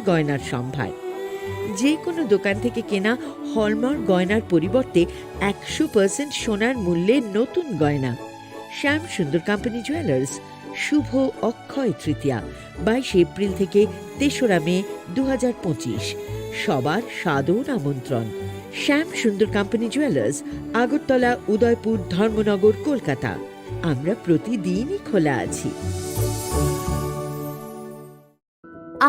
গয়নার সম্ভার। যে কোনো দোকান থেকে কেনা হলমার্ক গয়নার পরিবর্তে 100% সোনার মূল্যে নতুন গয়না। শ্যাম সুন্দর কোম্পানি জুয়েলার্স, শুভ অক্ষয় তৃতীয়া 22 এপ্রিল থেকে 3রা মে 2025। সবার সাদর আমন্ত্রণ। শ্যাম সুন্দর কোম্পানি জুয়েলার্স, আগরতলা, উদয়পুর, ধর্মনগর, কলকাতা। আমরা প্রতিদিনই খোলা আছি।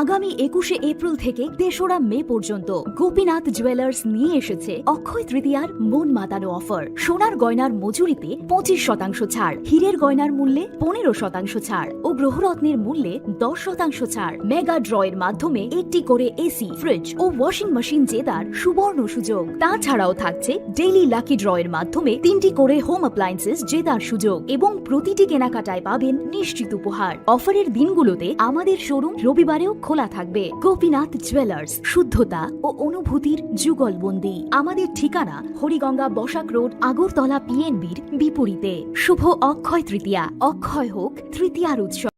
আগামী 21শে এপ্রিল থেকে 3রা মে পর্যন্ত গোপীনাথ জুয়েলার্স নিয়ে এসেছে অক্ষয় তৃতীয়ার মন মাতানো অফার। সোনার গয়নার মজুরিতে 25% ছাড়, হীরের গয়নার মূল্যে 15% ছাড় ও গ্রহরত্নের মূল্যে 10% ছাড়। মেগা ড্রয়ের মাধ্যমে একটি করে এসি, ফ্রিজ ও ওয়াশিং মেশিন জেতার সুবর্ণ সুযোগ। তাছাড়াও থাকছে ডেইলি লাকি ড্রয়ের মাধ্যমে 3টি করে হোম অ্যাপ্লায়েন্সেস জেতার সুযোগ এবং প্রতিটি কেনাকাটায় পাবেন নিশ্চিত উপহার। অফারের দিনগুলোতে আমাদের শোরুম রবিবারেও খোলা থাকবে। গোপীনাথ জুয়েলার্স, শুদ্ধতা ও অনুভূতির যুগলবন্দি। আমাদের ঠিকানা হরিগঙ্গা বসাক রোড, আগরতলা পিএনবির বিপরীতে। শুভ অক্ষয় তৃতীয়া, অক্ষয় হোক তৃতীয়ার উৎসব।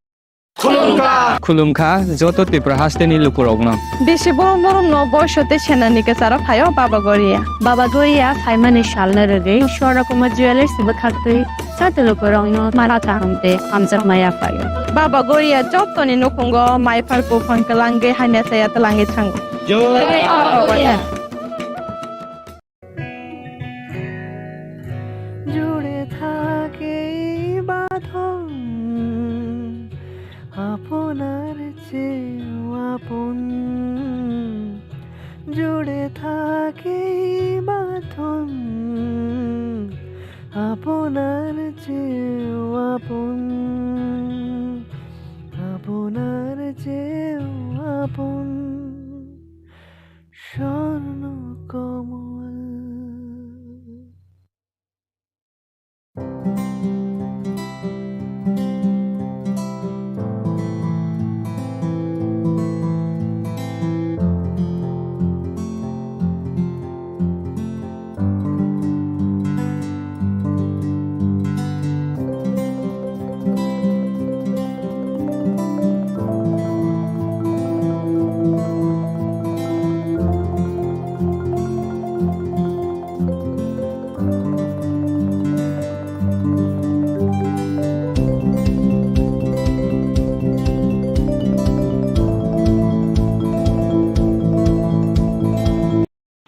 खुलुमखा जत त्रिपुरा हास्टेनि लुकुरगना बेसे बरम बरम न बयसते सेनानिके सारा फायो बाबा गोरिया फाइमानि शालना रगे शोरा कुमा ज्वेलर्स बखाते साते लुकुरंग मारा तांते आमजा माया फायो बाबा गोरिया जतनि नखंगो माइफार को फनकलांगे हाने साया तलांगे थांग जय जुड़े থাকে বাঁধন আপনার চেয়েও আপন, জুড়ে থাকে বাঁধন আপনার চেয়েও আপন, আপনার চেয়েও আপন স্বর্ণ কমল।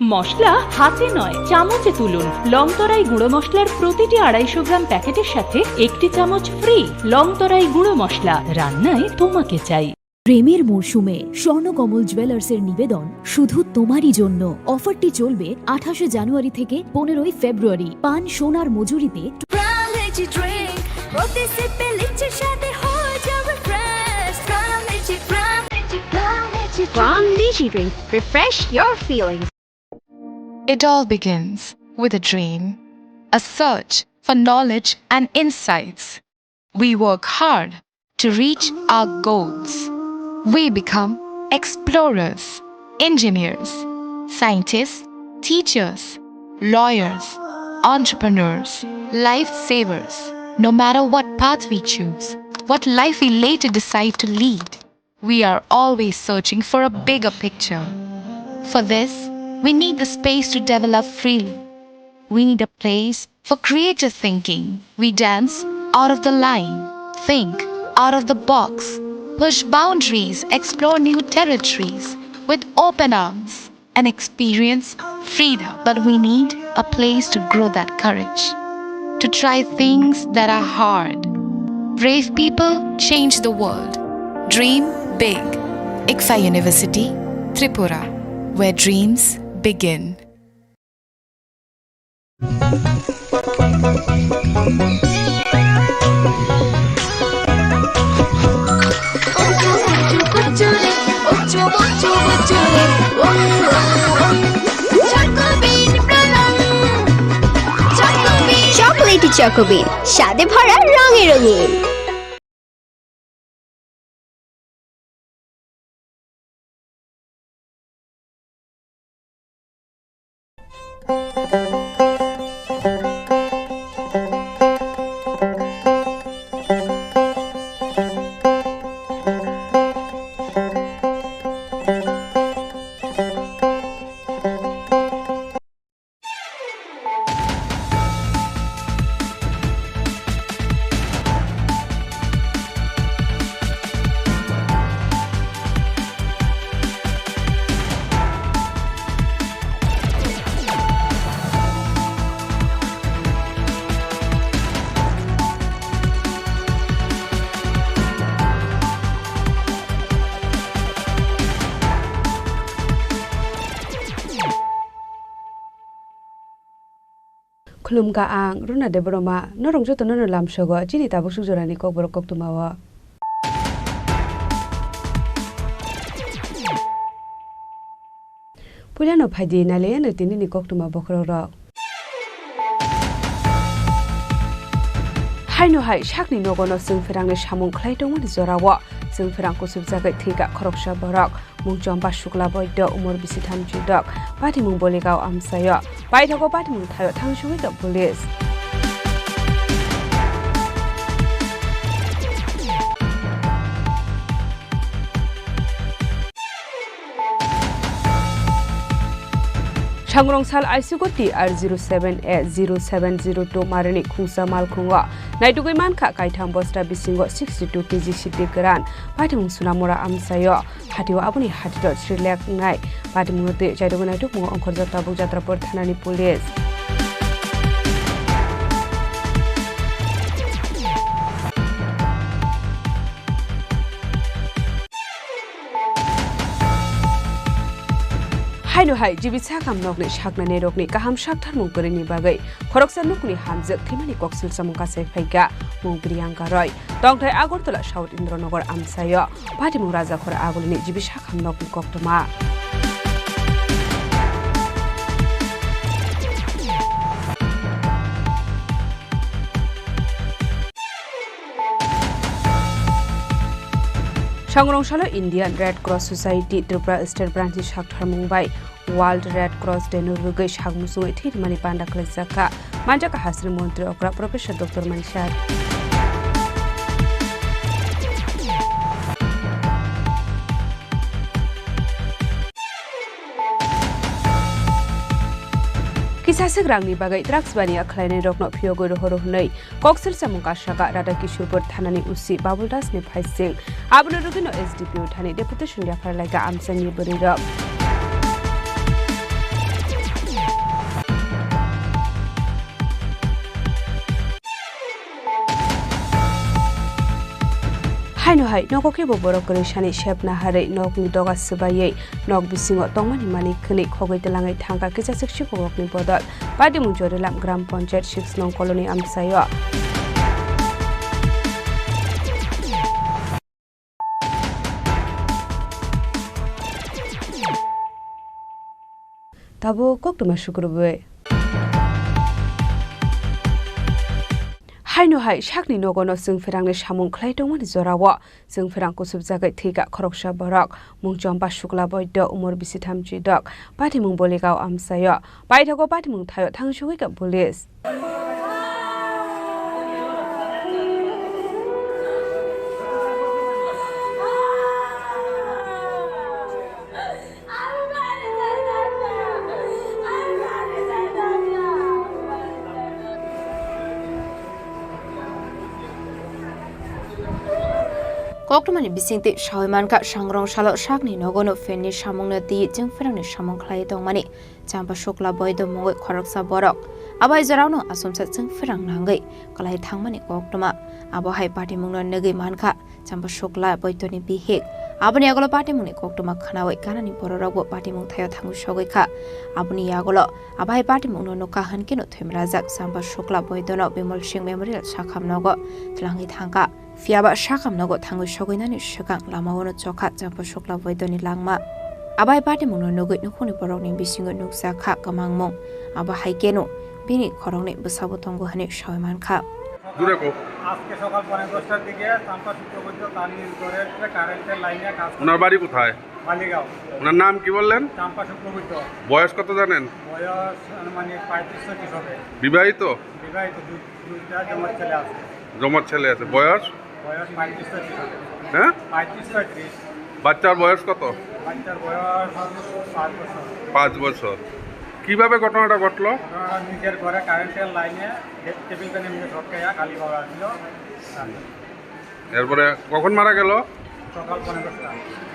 মশলা হাতে নয় চামচে তুলুন। লংতরাই গুঁড়ো মশলার প্রতিটি 250 গ্রাম প্যাকেটের সাথে 1টি চামচ ফ্রি। লংতরাই গুঁড়ো মশলা, রান্নায় তোমাকে চাই। প্রেমের মরশুমে স্বর্ণকমল জুয়েলার্সের নিবেদন শুধু তোমারই জন্য। অফারটি চলবে 28 জানুয়ারি থেকে 15 ফেব্রুয়ারি। পান সোনার মজুরিতে refresh your feelings. It all begins with a dream, a search for knowledge and insights. We work hard to reach our goals. We become explorers, engineers, scientists, teachers, lawyers, entrepreneurs, lifesavers. No matter what path we choose, what life we later decide to lead, we are always searching for a bigger picture. For this, we need the space to develop freely. We need a place for creative thinking. We dance out of the line, think out of the box, push boundaries, explore new territories with open arms and experience freedom. But we need a place to grow that courage, to try things that are hard. Brave people change the world. Dream big. ICFA University, Tripura, where dreams begin. Chocolaty চকোবিন, স্বাদে ভরা রঙে রঙিন। Khulumka ang runa de broma norong joto no lamsogo chini tabuk sujorani kokborok koktumawa. Pulyano phaidi naleyano tinini koktuma bokrorok. Haino hai shakni nogono sungferangni samung khlaitongmani jorawo sungferang kusubjagai thiga khoroksa borok mungjom ba shukla boido umor bisi thamjidok patimung boligao amsayo baithago patimung thayo thangsuwi the police. Changrong-sal ICU TR07A0702 marani khungsa malkhungo naitugui mankha kaitham bosta bisingo 62 kg siti geran patimung sunamora amsayo hatio abuni hatito srilek ngai patimung te jaidogo naituk mo ongkhorjata bukjatrapur thanani police. Haino hai jibisa kamnokni shaknani rokni kaham shakthar mungkuri bagai khoroksa nukni hamjak thimani koksil samungka sefaiga mungbriangka roy tongthai agortola south indranagar amsayo patimung raja khora agulini jibisa kamnokni koktoma. Changrong-salo Indian Red Cross Society Tripura State Branch Shakthar Mumbai World Red Cross Day nurugai shakmusung thirmani panda khlajaka manjaka hasri mantri okra Professor Dr. Manshar. Kisasik rangni bagai drugs bani akhlainai rokno phiogo rohoro hunai koksil samungka shaka rada kishurpur thanani usi babuldas ni phaising abno rugino SDPO thani deputation yafar laika amsani burirok. Haino hai nokoke borok kore shani shepna hare nokni doga subayei nok bisingo tongmani mani khni khogoi telangai thangka kisasik shikogokni bodol padi mungjorelam gram panchayat 6 nong colony amsayo. Tabo koktuma shukurbe. Haino hai shakni nogono sungferangni samung khlaitongmani jorawo sungferang kusubjagai thiga khoroksa borok mungjom ba shukla boido umor bisi thamjidok patimung boligao amsayo baithago patimung thayo thangsuwi ka police. Koktomani bisingti shawaimanka Changrong-salo shakni nogono fenni samungna ti jengferangni samung khlai tongmani champa shukla boido mongoi khoroksa borok abai jarauno asomsa jengferang nangai kalai thangmani koktoma abo hai patimungno negai manka champa shukla boidoni bihik aboni agolo patimungni koktoma khanawai kanani bororokbo patimung thayo thangu sogoikha aboni agolo abai patimungno noka hankeno themrajak champa shukla boidono Bimal Singh Memorial Shakhamnogo tlangi thangka Fiaba shakam nago thangu shogoinani shakang lamawono chokha champa shukla boidoni langma abai patimungno nogoi nukhoni borokni bisingo nuksa kha kamangmong aba haikeno bini khorongni busabo tongo hani shawaimankha দূরে কো আজকে সকাল 10:30টার দিকে চাম্পা শুক্রবৈদ্য তানির ঘরে কারেন্টের লাইনে কাজ করে। ওনার বাড়ি কোথায়? মালিগাঁও। ওনার নাম কি বললেন? চাম্পা শুক্রবৈদ্য। বয়স কত জানেন? বয়স মানে 35-36 হবে। বিবাহিত? বিবাহিত, দুইটা জমজ ছেলে আছে। জমজ ছেলে আছে। বয়স? বয়স 35-36 হবে। হ্যাঁ? 35-36। বাচ্চার বয়স কত? বাচ্চার বয়স 5 বছর। 5 বছর। কিভাবে ঘটনাটা ঘটলো? ঘটনাটা নিজের ঘরে কারেন্টের লাইনে টেবিল ফ্যানের মধ্যে ঝটকাইয়া খালি বাবা ছিল। এরপরে কখন মারা গেল? সকাল 10:30টা।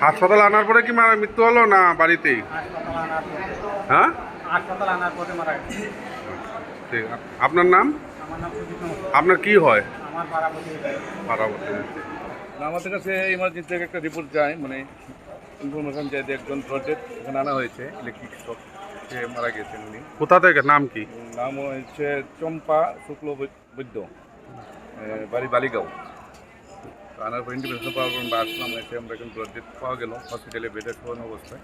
হাসপাতালে আনার পরে কি মারা মৃত্যু হলো না বাড়িতেই? হাসপাতালে আনার পরে। হ্যাঁ? হাসপাতালে আনার পরে মারা গেছে। ঠিক। আপনার নাম? আমার নাম সুজিত। আপনার কি হয়? আমার পাড়াপতি। আমাদের কাছে ইমার্জেন্সি থেকে একটা রিপোর্ট যায়, মানে ইনফরমেশন যায় যে একজন প্রজেক্ট এখানে আনা হয়েছে ইলেকট্রিক শক সে মারা গেছেন উনি। কোথা থেকে, নাম কি? নাম হচ্ছে চম্পা শুক্ল বৈদ্য, বাড়ি বালিগাঁও। আনার পর ইন্ডিপেন্ডেন্স পাওয়ার পর আমরা আসলাম, এসে আমরা এখন ব্লাড ডেথ পাওয়া গেল হসপিটালে বেডে শোয়ানো অবস্থায়।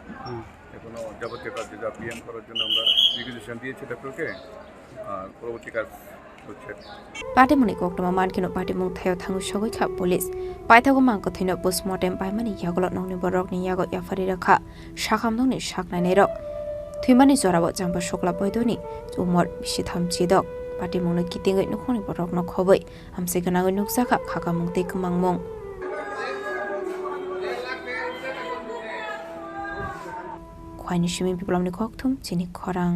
এখনও যাবতীয় কাজ যেটা পিএম করার জন্য আমরা রিকুইজিশন দিয়েছি ডক্টরকে, আর পরবর্তী কাজ হচ্ছে। পাটেমনি কোকটমা মানকিনো পাটেমুং থাयो थांगु सगै खा पुलिस पाइथागो मांको थैनो पोस्टमर्टेम पाइमानि यागल नंनि बरकनि यागो याफारि रखा साखामदंनि साखनायनाय रक थुइमानि जराबो जाम्बा सकला बयदनि उमर बिसि थामचिदक पाटेमुंनो कितिङै नखनि बरकनो खबै हामसे गनाङै नुकसाखा खाखामुं ते कमांमं खवाइनि semen बिप्लबनि खकथुम Chini खरां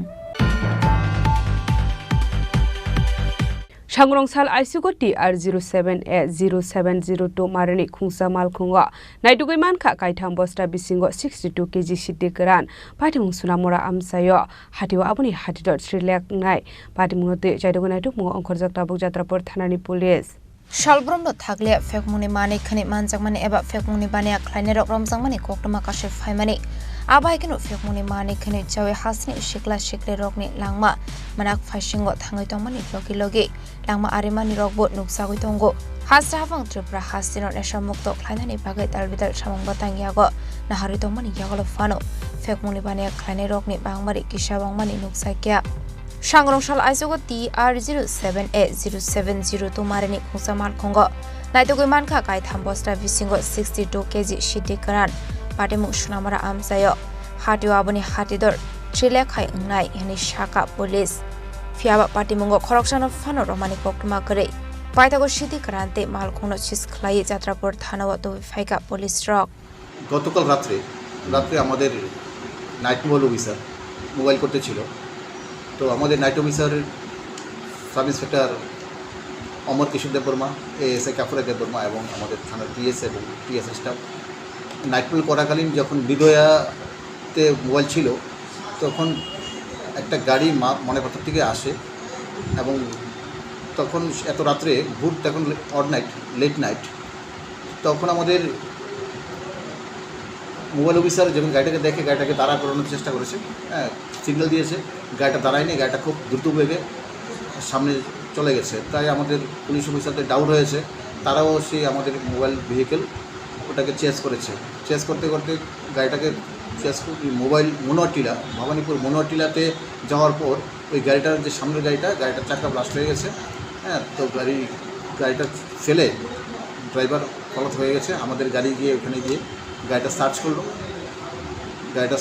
Shangrong-sal ICU TR 07A0702 Marani Khungsa Malkhunga Naidugui Manka Kaitham Bosta Bisingo 62 kg Shiti Karan Patimung Sunamora Amsayo Hatiwa Abuni Hatidot Sri Nai Patimungote Jaidogunaitu Mungo Onkorjak Tabuk Jatrapur Thanani Police Shalbromno Thagle Fekmuni Mani Khani Manjakmani Eba Fekmuni Bania Kleine Rok Romjangmani Koktoma Kashe Faimani Abai kenu Fekmuni Mani Khani Jawe Hasni Shikla Shikle Rokni Langma Manak Fashingo Thangai Tongmani Logi Logi Langma Arimani Rokbo Nuksagui Tongo Hasra Khorang Tripura Hasino Nesha Mukto Kleine Bagai Talbidal Shamong Batang Yago Nahari Tongmani Yagolo Fano Fekmuni Bania Kleine Rokni Bangmari Kishabangmani Nuksakya Shangrong-sal ICU TR 07A0702 Marani Khungsa Malkhunga Naidugui Manka Kaitham Bosta Bisingo 62 kg Shiti Karan Patimung Sunamara Amsayo Hatiwa Abuni Hatidor Chile Khai Ngai Yani Shaka Police Fiaba Patimungo Corruption of Fano Romani Koktuma Kare Paitago Shiti Karante Malkhungno Chisklai Jatrapur Thanawa to Faika Police Rock গতকাল রাত্রে আমাদের night mobile officer mobile করতে ছিল তো আমাদের night officer sub inspector অমর কিশোর Debbarma ASI Kafura Debbarma এবং আমাদের থানার পিএস এবং টিএস স্টাফ নাইট মোবাইল করাকালীন যখন বিদয়াতে মোবাইল ছিল তখন একটা গাড়ি মনেপাথর থেকে আসে এবং তখন এত রাত্রে ভোর তখন অড নাইট লেট নাইট তখন আমাদের মোবাইল অফিসার যখন গাড়িটাকে দেখে গাড়িটাকে দাঁড়া করানোর চেষ্টা করেছে হ্যাঁ সিগন্যাল দিয়েছে গাড়িটা দাঁড়ায়নি গাড়িটা খুব দ্রুত বেগে সামনে চলে গেছে তাই আমাদের পুলিশ অফিসারদের ডাউট হয়েছে তারাও সেই আমাদের মোবাইল ভেহিকেল ওটাকে চেস করেছে চেস করতে করতে গাড়িটাকে চেস মোবাইল মনোয়ারটিলা ভবানীপুর মনোয়ারটিলাতে যাওয়ার পর ওই গাড়িটার যে সামনের গাড়িটার চাকা ব্লাস্ট হয়ে গেছে হ্যাঁ তো গাড়িটা ফেলে ড্রাইভার ফলত হয়ে গেছে আমাদের গাড়ি গিয়ে ওখানে গিয়ে গাড়িটা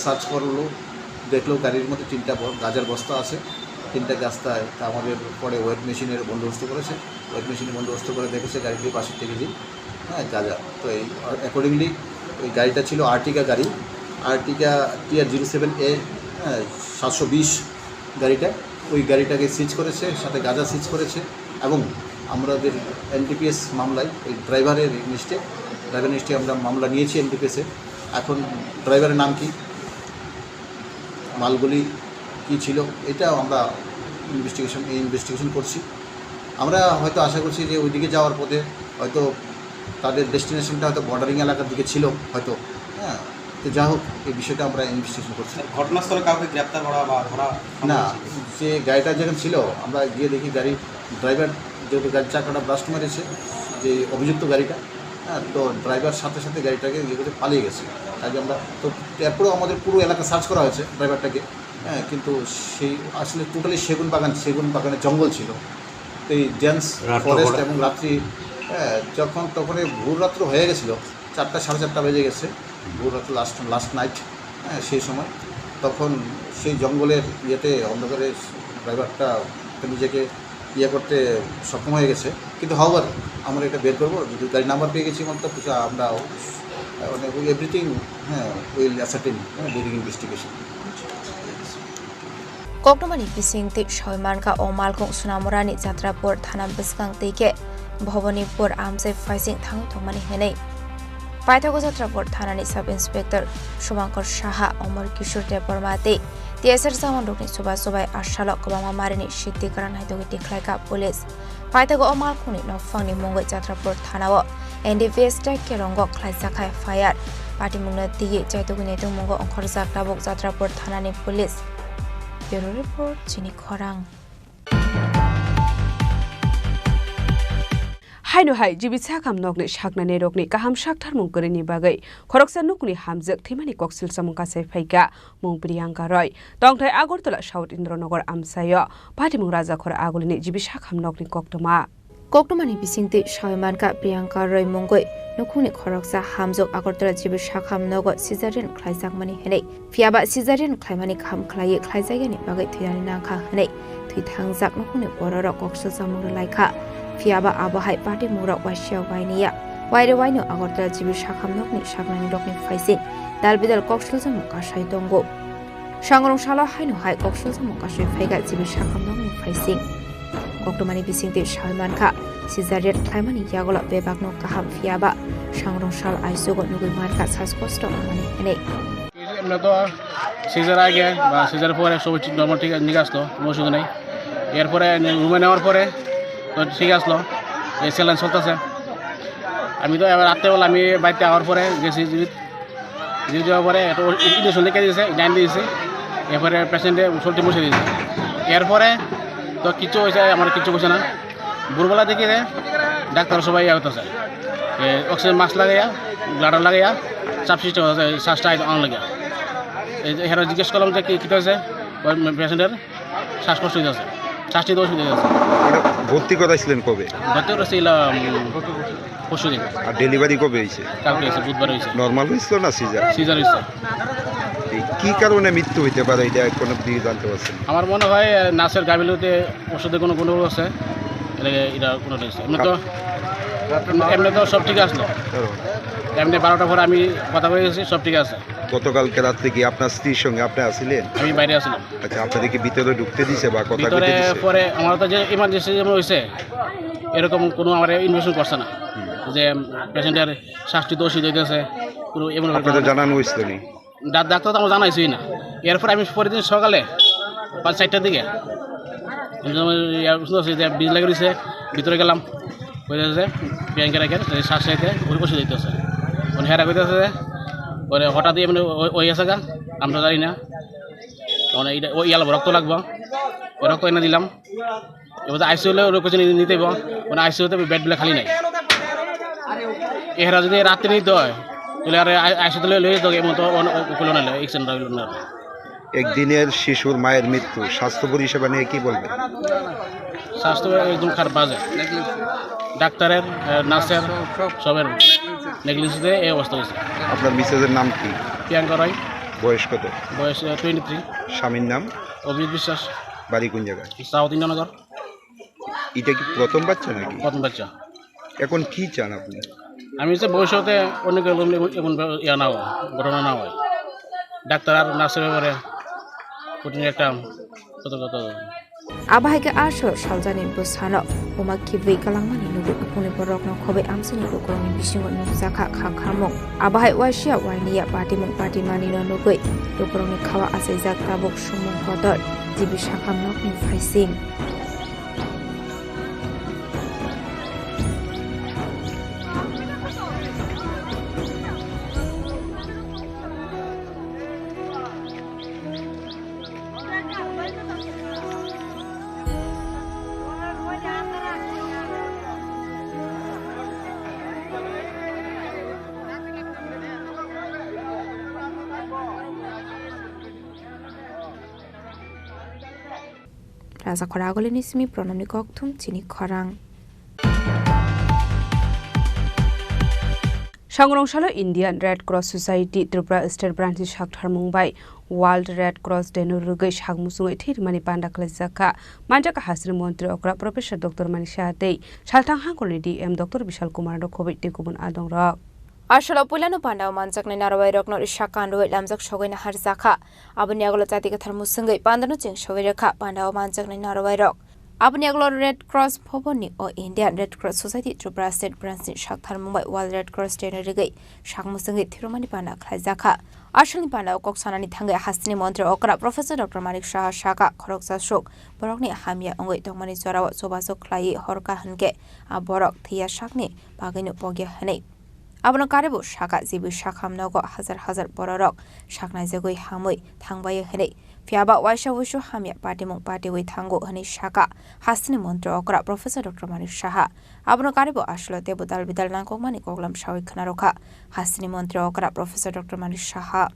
সার্চ করলো দেখলো গাড়ির মধ্যে 3টা গাঁজার বস্তা আছে 3টা গাছটায় তা আমাদের পরে ওয়েট মেশিনের বন্দোবস্ত করেছে ওয়েট মেশিনের বন্দোবস্ত করে দেখেছে গাড়িটি 62 কেজি হ্যাঁ গাঁজা তো এই অ্যাকর্ডিংলি ওই গাড়িটা ছিল আর্টিকা গাড়ি আর্টিকা TR 07A 720 গাড়িটা ওই গাড়িটাকে সিজ করেছে সাথে গাঁজা সিজ করেছে এবং আমাদের এনডিপিএস মামলায় ওই ড্রাইভারের লিস্টে আমরা মামলা নিয়েছি এনডিপিএসে এখন ড্রাইভারের নাম কি মালগুলি কি ছিল এটা আমরা ইনভেস্টিগেশন করছি আমরা হয়তো আশা করছি যে ওইদিকে যাওয়ার পথে হয়তো তাদের ডেস্টিনেশনটা হয়তো বর্ডারিং এলাকার দিকে ছিল হয়তো হ্যাঁ তো যা হোক এই বিষয়টা আমরা ইনভেস্টিগেশন করছি ঘটনাস্থলে কাউকে গ্রেপ্তার করা বা ধরা না যে গাড়িটা যখন ছিল আমরা গিয়ে দেখি ড্রাইভার যেহেতু গাড়ির চাকাটা ব্লাস্ট মেরেছে যে অভিযুক্ত গাড়িটা হ্যাঁ তো ড্রাইভার সাথে গাড়িটাকে ইয়ে করে পালিয়ে গেছে তাই আমরা তো এরপরেও আমাদের পুরো এলাকা সার্চ করা হয়েছে ড্রাইভারটাকে হ্যাঁ কিন্তু সেই আসলে টোটালি সেগুন বাগানের জঙ্গল ছিল তো এই ডেন্স ফরেস্ট এবং রাত্রি হ্যাঁ তখন ভোর রাত্র হয়ে গেছিলো 4টা 4:30 বেজে গেছে ভোর রাত্র লাস্ট নাইট হ্যাঁ সেই সময় তখন সেই জঙ্গলের ইয়েতে অন্ধকারে ড্রাইভারটা নিজেকে ইয়ে করতে সক্ষম হয়ে গেছে কিন্তু হাওয়ার আমরা এটা বের করবো যদি গাড়ি নাম্বার পেয়ে গেছি মতো আমরা এভরিথিং হ্যাঁ will ascertain during investigation Koktomani Bisingti Shoimanka O Malkhung Sunamorani Jatrapur Thana Biskang Tike Bhavanipur Amse Faising Thang Thomani Henei Paithago Jatrapur Thanani Sub Inspector Shumankar Shaha Omar Kishore Debormati TSR Samandukni Subai Ashalok Kobama Marini Shiti Karan Haidogi Tiklaika Police Paithago O Malkhungni Nofangni Mongoi Jatrapur Thanawo NDVS Kerongo Klaisakai Fire Patimungna Tigi Jaitogini Mungo Onkorjak Tabuk Jatrapur Thanani Police Bureau Report Chini Khorang Haino hai jibit sakam nokni saknani rokni kaham sakthar mungkrini bagai khoroksa nukni hamjak thimani koksil samungka sai phaika mung Priyanka Roy tongthai Agartala South Indranagar amsayo Patimung Raja khora agulini jibit sakam nokni koktoma Koktomani bisingti Shaimanka Priyanka Roy mungoi nukuni khoroksa hamjok Agartala jibit sakam nogo cesarean khlaisak mani henei fiaba cesarean khlaimani kham khlai khlaijagani bagai thuyani nangkha henei thui thangjak nukuni bororo koksil samung laika Fiaba abahai party mura wasya wainia waire waino Agartala jibi sakham nokni saknani rokni faising dalbidal koksul samu kasai tongo sangrong sala haino hai koksul samu kasai faiga jibi sakham nokni faising koktomani bisingte Salman Kha cesarean khlaimani yagola bebakno kaham fiaba sangrong sal aisogo nugui marka saskosto amani hene আমরা তো caesar আগে বা caesar পরে সব normal ঠিক নিয়ে আসলো কোনো অসুবিধা নেই এরপরে রুমে নেওয়ার পরে তো ঠিক আসলো এই স্যালাইন চলতেছে আমি তো এবার রাত্রেবেলা আমি বাড়িতে আওয়ার পরে গেছি জিবি যাওয়ার পরে একটা ইঞ্জেকশন লিখে দিয়েছে ইঞ্জাইন দিয়েছি এরপরে পেশেন্টে সলটি বসে দিয়েছে এরপরে তো কিছু হয়েছে আমার কিছু হয়েছে না ভোরবেলা দেখি ডাক্তার সবাই হতেছে অক্সিজেন মাস্ক লাগাইয়া ব্লাডার লাগাইয়া চাপ সিস্টেম হচ্ছে শ্বাসটা অন লাগিয়া এরা জিজ্ঞেস করলাম যে কী হয়েছে পেশেন্টের শ্বাসকষ্ট হইতেছে শ্বাস নিতে অসুবিধা হয়েছে ভর্তি করাইছিলেন কবে? ভর্তি করেছিল পরশুদিন। আর ডেলিভারি কবে হয়েছে? কালকে হয়েছে, বুধবার হয়েছে। নর্মাল হয়েছিল না সিজার? সিজার হয়েছে। কি কারণে মৃত্যু হইতে পারে এটা কোনো দিকে জানতে পারছেন? আমার মনে হয় নার্সের গাফিলতিতে ওষুধে কোনো গন্ডগোল আছে, এটা কোনো এমনি তো সব ঠিক আসলো, এমনি 12টার পরে আমি কথা বলে গেছি, সব ঠিক আছে। গতকালকে রাত্রে কি আপনার স্ত্রীর সঙ্গে আপনি আসছিলেন? আমি বাইরে আসলাম। আচ্ছা, আপনাদেরকে ভিতরে ঢুকতে দিছে বা কথা ভিতরে বলতে দিছে? পরে আমার তো যে ইমার্জেন্সি যেমন হয়েছে এরকম কোনো আমার ইনভেস্টমেন্ট করছে না, যে পেশেন্টের শ্বাসটি তো অসুবিধা হইতেছে কোনো এমন আপনাদের জানানো হয়েছিল নি? ডাক্তার তো আমার জানাইছি না। এরপর আমি পরের দিন সকালে 5-4টার দিকে যে বীজ লাগিয়ে দিয়েছে, ভিতরে গেলাম, কইতেছে প্রিয়াঙ্কা রাখের শ্বাস চাইতে ওষুধ দিতেছে, মানে হেরা কইতেছে পরে হঠাৎ মানে ওই আছে গা, আমরা জানি না, মানে এইটা ওই ইয়াল রক্ত লাগবো, ওই রক্ত এনে দিলাম। এবার আইসিইউলে ওর কাছে নিতে হইব, মানে আইসিইউতে বেডগুলো খালি নাই। এরা যদি রাত্রে নিতে হয় তাহলে আর আইসিইউতে লয়ে যেত, এমন তো কোনো না এক্সিডেন্ট হইল না। একদিনের শিশুর মায়ের মৃত্যু স্বাস্থ্য পরিষেবা নিয়ে কি বলবেন? স্বাস্থ্য একদম খারাপ, বাজে। ডাক্তারের, নার্সের সবের নেগলিজেন্সে এই অবস্থা হয়েছে। আপনার মিসেসের নাম কি? প্রিয়াঙ্কা রয়। বয়স কত? বয়স 23। স্বামীর নাম? অভিজিৎ বিশ্বাস। বাড়ি কোন জায়গায়? সাউথ ইন্দ্রনগর। এটা কি প্রথম বাচ্চা নাকি? প্রথম বাচ্চা। এখন কি চান আপনি? আমি যে ভবিষ্যতে অনেক এমন ইয়া না হয়, ঘটনা না হয়, ডাক্তার আর নার্সের ব্যাপারে কঠিন একটা সতর্কতা। Abahai asal saljanin busano uma kiwi kalangmani nugu upuni borok no khobe amsini ukuroni bisingo nukzaka khakhamok abahai wasia wainia party mani no nugui ukuroni khawa asaijak tabuk sumung hodor jibi sakham nokni faising Raja Khoragol ini simi pronamni koktum Chini Khorang সংগ্রহশালা Indian Red Cross society Tripura state ব্রাঞ্চি সাকথার মুম্বাই world Red Cross ডেনো রুগৈ সাগমুসুঙै থিরমানি পান্ডা খালাইজাকা মানজাকা হাসির মন্ত্রী অকরা প্রফেসর ডক্টর মানি সাহাতেই সালথাং হাঙ্গলনি ডিএম ডক্টর বিশাল কুমার খবৈ টেকুবন আদং রক আসলে পয়লানো পান্ডাও মানজাকনি নারবাই রকনো ইশাকান্ডই লামজাক সগৈনা হারজাকা আবনি আগলো জাতি কথার মুসুঙै পান্দানো চেং সগৈ রেখা পান্ডাও মানজাকনি নারবাই rock Abni aglor Red Cross Phoboni o Indian Red Cross Society Tripura State Branch Shakthar Mumbai World Red Cross Dinner Rigai Shakmusangi Thirumani Pana Khlaizaka Ashani Pana Koksanani Thanga Hasni Montre Okra Professor Dr. Manik Shah Shaka Khoroksa Shok Borokni Hamia Ongoi Tongmani Zorawa Sobaso Klai Horka Hange Aborok Thia Shakni Baginu Pogya Hane Abno Karibu Shaka Zibu Shakam Nogo Hazar Bororok Shaknai Zagoi Hamui Thangbaye Hane Fiaba Waisha Wishu Hamia Party Mung Party with Tango Hani Shaka, Hasni Montro Okra, Professor Dr. Mani Shaha, Abno Karibo Ashlo Tebo Dalbidal Nanko Mani Koglam Shawi Kanaroka, Hasni Montro Okra, Professor Dr. Mani Shaha.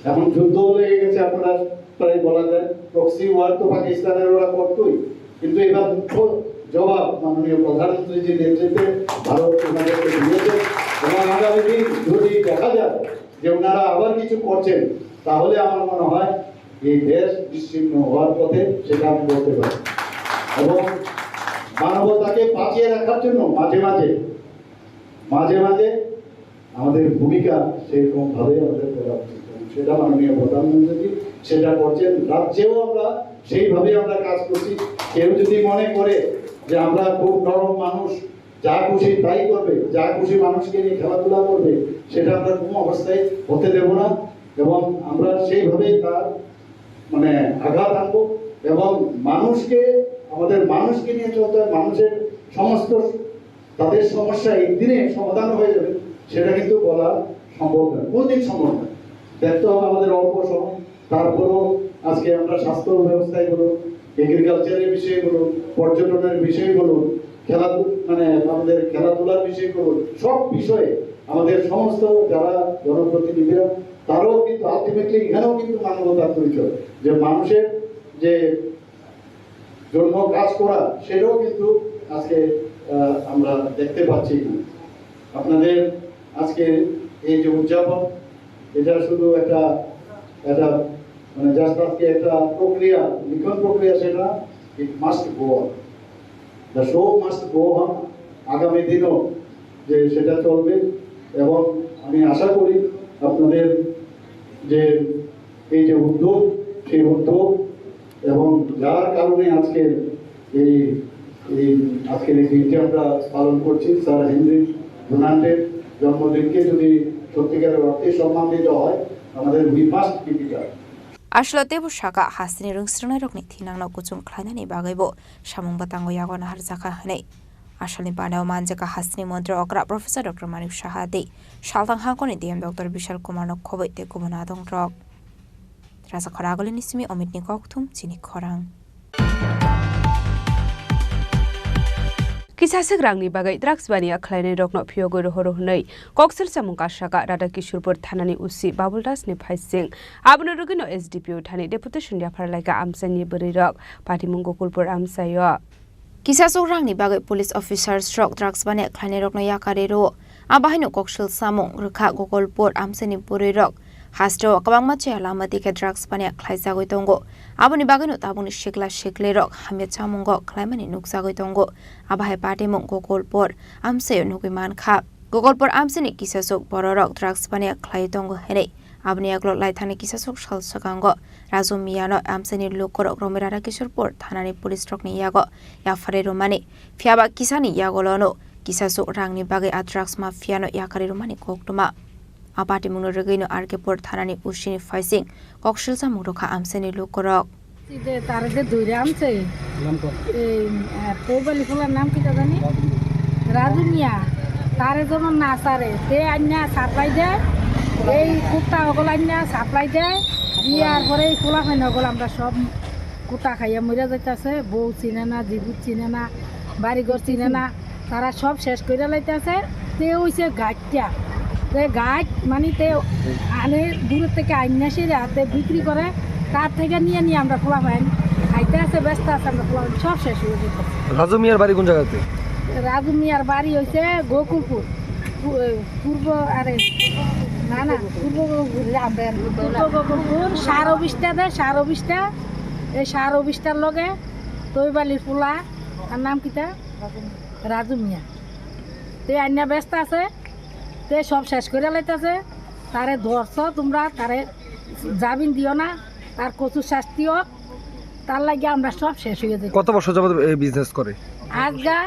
এখন যুদ্ধ লেগে গেছে আপনারা প্রায় বলা যায় proxy war তো পাকিস্তানের ওরা করতোই কিন্তু এবার মুখ্য জবাব মাননীয় প্রধানমন্ত্রী যে নেতৃত্বে ভারত ওনাদেরকে দিয়েছে এবং আগামী দিন যদি দেখা যায় যে ওনারা আবার কিছু করছেন তাহলে আমার মনে হয় এই দেশ বিচ্ছিন্ন হওয়ার পথে সেটা আমি বলতে পারি এবং মানবতাকে বাঁচিয়ে রাখার জন্য মাঝে মাঝে আমাদের ভূমিকা সেরকম ভাবে আমাদের করা উচিত সেটা মাননীয় প্রধানমন্ত্রী সেটা করছেন রাজ্যেও আমরা সেইভাবে আমরা কাজ করছি কেউ যদি মনে করে যে আমরা খুব নরম মানুষ যা খুশি তাই করবে যা খুশি মানুষকে নিয়ে খেলাধুলা করবে সেটা আমরা কোনো অবস্থায় হতে দেব না এবং আমরা সেইভাবে তার মানে আঘাত আনবো এবং আমাদের মানুষকে নিয়ে চলতে মানুষের সমস্ত তাদের সমস্যা একদিনে সমাধান হয়ে যাবে সেটা কিন্তু বলা সম্ভব নয় কোনদিন সম্ভব নয় দেখতে হবে আমাদের অল্প সময় তারপরও আজকে আমরা স্বাস্থ্য ব্যবস্থায় বলুন এগ্রিকালচারের বিষয়ে বলুন পর্যটনের বিষয়ে বলুন আমাদের খেলাধুলার বিষয়ে বলুন সব বিষয়ে আমাদের সমস্ত যারা জনপ্রতিনিধিরা তারাও কিন্তু আলটিমেটলি এখানেও কিন্তু মানবতার পরিচয় যে মানুষের যে জন্য কাজ করা সেটাও কিন্তু আজকে আমরা দেখতে পাচ্ছি আপনাদের আজকে এই যে উদযাপন এটা শুধু একটা মানে জাস্ট আজকে একটা প্রক্রিয়া লিখন প্রক্রিয়া সেটা it must go on the show must go on আগামী দিনও যে সেটা চলবে এবং আমি আশা করি আপনাদের যে এই যে উদ্যোগ সেই উদ্যোগ এবং যার কারণে আজকের এই দিনটি আমরা পালন করছি স্যার হেনরি ডোনাল্ডের জন্মদিনকে যদি সত্যিকারের অর্থে সম্মান দিতে হয় আমাদের we must keep it up Ashlote Bushaka Hasni Rungsruna Rokni Tinang Kuchum Klanani Bagaibo, Shamung Batango Yagon Harzaka Hane. Ashali Banao Manjaka Hasni Montra Okra, Professor Dr. Mani Shahadi, Shaltang Hakoni, DM Dr. Bishal Kumano Kobe, the Kumanadong Drog. Rasa Koragolinismi Omitni Koktum, Chini Khorang. Kisasek rangni bagai drugs bania khlainai rokno phiyogo rohoro hunai koksel samungka shaka rada kishurpur thanani usi babuldas ni phaising abno rugino SDPO thani deputation ya pharlaika amsani bari rok party mungokulpur amsayo Kisasok rangni bagai police officers rock drugs bania khlainai rokno yakare ro abahino koksel samung rukha gogolpur amsani bari rok Hastro kabangma che alamati ke drugs bania khlaisa goi tongo aboni bagano tabuni shekle rok hamya chamungo khlaimani nuksa goi tongo abahe party mong gogolpur amse nugui man kha gogolpur amseni kisasok bororok drugs bania khlai tongo hene abni aglo lai thani kisasok shal sakango razu miyano amseni lokorok romirara kishorpur thanani police rok ni yago yafare romani fiaba kisani yagolono kisasok rangni bagai drugs mafiano yakare romani koktuma Apati Muno Regino Arkeport Thanani Ushini Faising, Kokshilsa Muroka Amseni Lukorok. Tarde Duramse, Pobalifola Namkita Dani, Razumia, Tarazon Nasare, Te Anya supply there, They Kuta Ogolanya supply there, we are very full of Nogolam shop, Kutakaya Mura the Tase, Bo Sinana, Dibut Sinana, Barigor Sinana, Tara shop, Sheshkura Letase, they always a gacha. গাছ মানে তে আনে দূর থেকে আইনা সে রাতে বিক্রি করে তার থেকে নিয়ে আমরা খোলা হয় খাইতে আছে ব্যস্ত আছে আমরা খোলা সব শেষ হয়ে যেত রাজু মিয়ার বাড়ি কোন জায়গাতে রাজু মিয়ার বাড়ি হইছে গোকুলপুর পূর্ব আরে না পূর্ব গোকুলপুর সার অফিসটা এই সার অফিসটার লগে তৈবালির পোলা তার নাম কিটা রাজু মিয়া তে আইনা ব্যস্ত আছে তে সব শেষ করে লাইতেছে তারে ধরছ তোমরা তারে জামিন দিও না তার কচু শাস্তি হোক তার লাগে আমরা সব শেষ হয়ে যাই কত বছর যাবত এই বিজনেস করে আজগা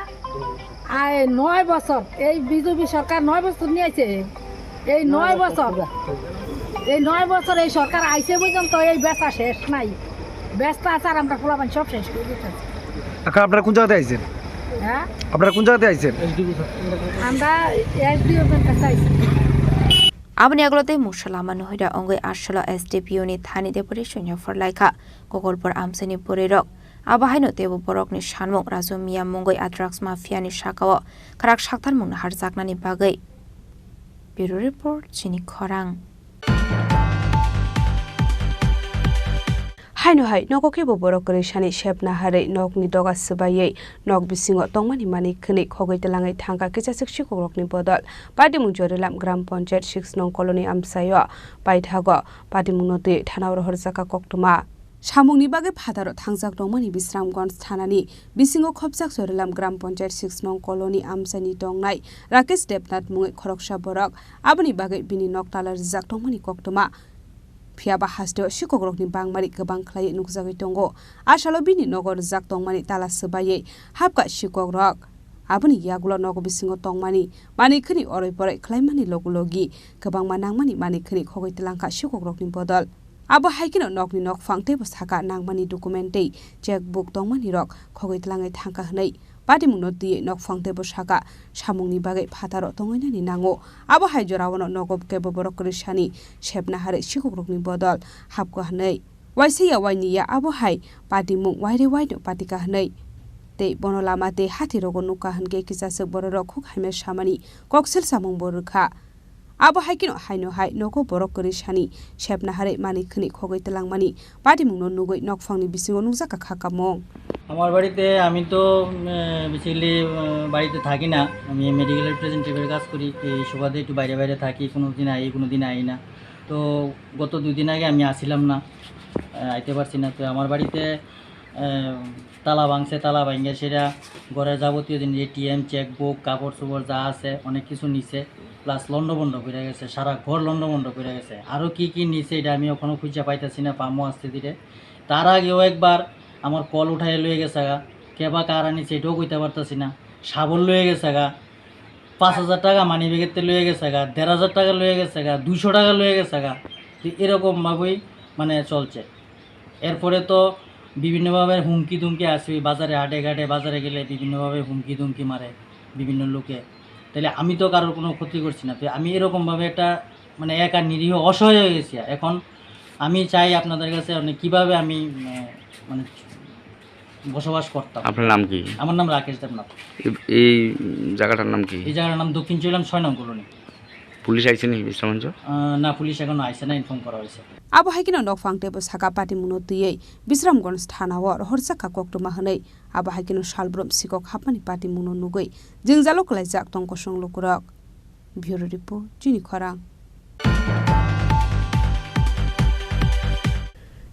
9 বছর এই বিজেপি সরকার 9 বছর নিয়েছে এই 9 বছর এই সরকার আইছে পর্যন্ত এই বেচা শেষ নাই বেচা আছে আর আমরা ফলাফল সব শেষ করে দিতেছি আপনারা কোন জায়গাতে আইছেন হ্যাঁ আপনারা কোন জায়গাতে আইছেন আমরা এসডিও এর কাছে আইছি Abani aglote musalama nohida ongoi ashala SDPO ni thani depore shonya forlaika kokolpor amseni porerok abahaino tebo borok ni shanmung rajo miya mongoi drugs mafia ni shakawo karak shaktar mung harjakna ni bagai. Bureau report Chini Khorang. Haino hai noko ke borok kore shani shepna hare nok ni doga subaye nok bisingo tongmani mani khni khogoi telangai thangka kecha sikshi korok ni bodol pati mung jorelam gram panchayat 6 nong colony amsayo paithago pati mung note thanawro horjaka koktuma samungni bage phataro thangjak dongmani bisramganj thanani bisingo khopjak jorelam gram panchayat 6 nong colony amsani tongnai rakesh debnath mungai khoroksa borok aboni bage bini nok talar jak dongmani koktuma Phiaba hasdo shikogrokni bangmari gobang khlai nukjagoi tongo asalo bini nogor jak tongmani tala subaye hapka shikogrok aboni yagulo nogo bisingo tongmani mani khini oroi poroi khlaimani logulogi gobang manangmani mani khini khogoi telangka shikogrokni bodol abo haikino nokni nok fangte bo saka nangmani documentei checkbook tongmani rok khogoi telangai thangka hnai pati mungno diye nok fangte bo saka samungni bagai phataro tongoinani nango abo haijorawono nogob kebo borokri shani shepna hare shikogrokni bodol hapko hnai waisiya wainiya abo hai pati mung waire waino patika hnai te bonolama te hathirogo nuka hanke kisasek bororok khuk haime samani koksel samung borukha abo haikino haino hai nogo borokri shani shepna hare mani khni khogoi telangmani pati mungno nugoi nokfangni bisingo nukjaka khakamong আমার বাড়িতে আমি তো basically বাড়িতে থাকি না আমি medical রিপ্রেজেন্টেটিভের কাজ করি এই সুবাদে একটু বাইরে বাইরে থাকি কোনো দিন আই না তো গত 2 দিন আগে আমি আসিলাম না আইতে পারছি না তো আমার বাড়িতে তালা ভাঙছে সেটা ঘরের যাবতীয় জিনিস এটিএম চেকবুক কাপড় চোপড় যা আছে অনেক কিছু নিছে প্লাস লন্ডভন্ড করে গেছে সারা ঘর লন্ডভন্ড করে গেছে আরও কি নিছে এটা আমি ওখানে খুঁজে পাইতেছি না পামো আসতে দিলে তার আগেও একবার আমার কল উঠাই লয়ে গেছে গা কেবা কার আনিছে এটাও কইতে পারতেছি না সাবল লয়ে গেছে গা 5,000 টাকা মানি ব্যাগেতে লয়ে গেছে গা 1,500 টাকা লয়ে গেছে গা 200 টাকা লয়ে গেছে গা এরকমভাবেই মানে চলছে এরপরে তো বিভিন্নভাবে হুমকি দুমকি আসে বাজারে হাটে বাজারে গেলে বিভিন্নভাবে হুমকি দুমকি মারে বিভিন্ন লোকে তাহলে আমি তো কারোর কোনো ক্ষতি করছি না তো আমি এরকমভাবে একটা মানে একা নিরীহ অসহায় হয়ে গেছি এখন আমি চাই আপনাদের কাছে কিভাবে আমি মানে বসবাস করতাম আপনার নাম কি আমার নাম রাকেশ দেবনাথ এই জায়গাটার নাম কি এই জায়গাটার নাম দক্ষিণ চৈলাম 6 নং কলোনি পুলিশ আইছে নি বিশ্রামঞ্চ না পুলিশ এখনো আইছে না ইনফর্ম করা হয়েছে abo haikino nok fangte bo saka pati muno diye bisramganj thanawo horjaka koktuma hanai abo haikino salbrom sikok hapani pati muno nugoi jingjalo klaijak tongko songlokurok bureau report Chini Khorang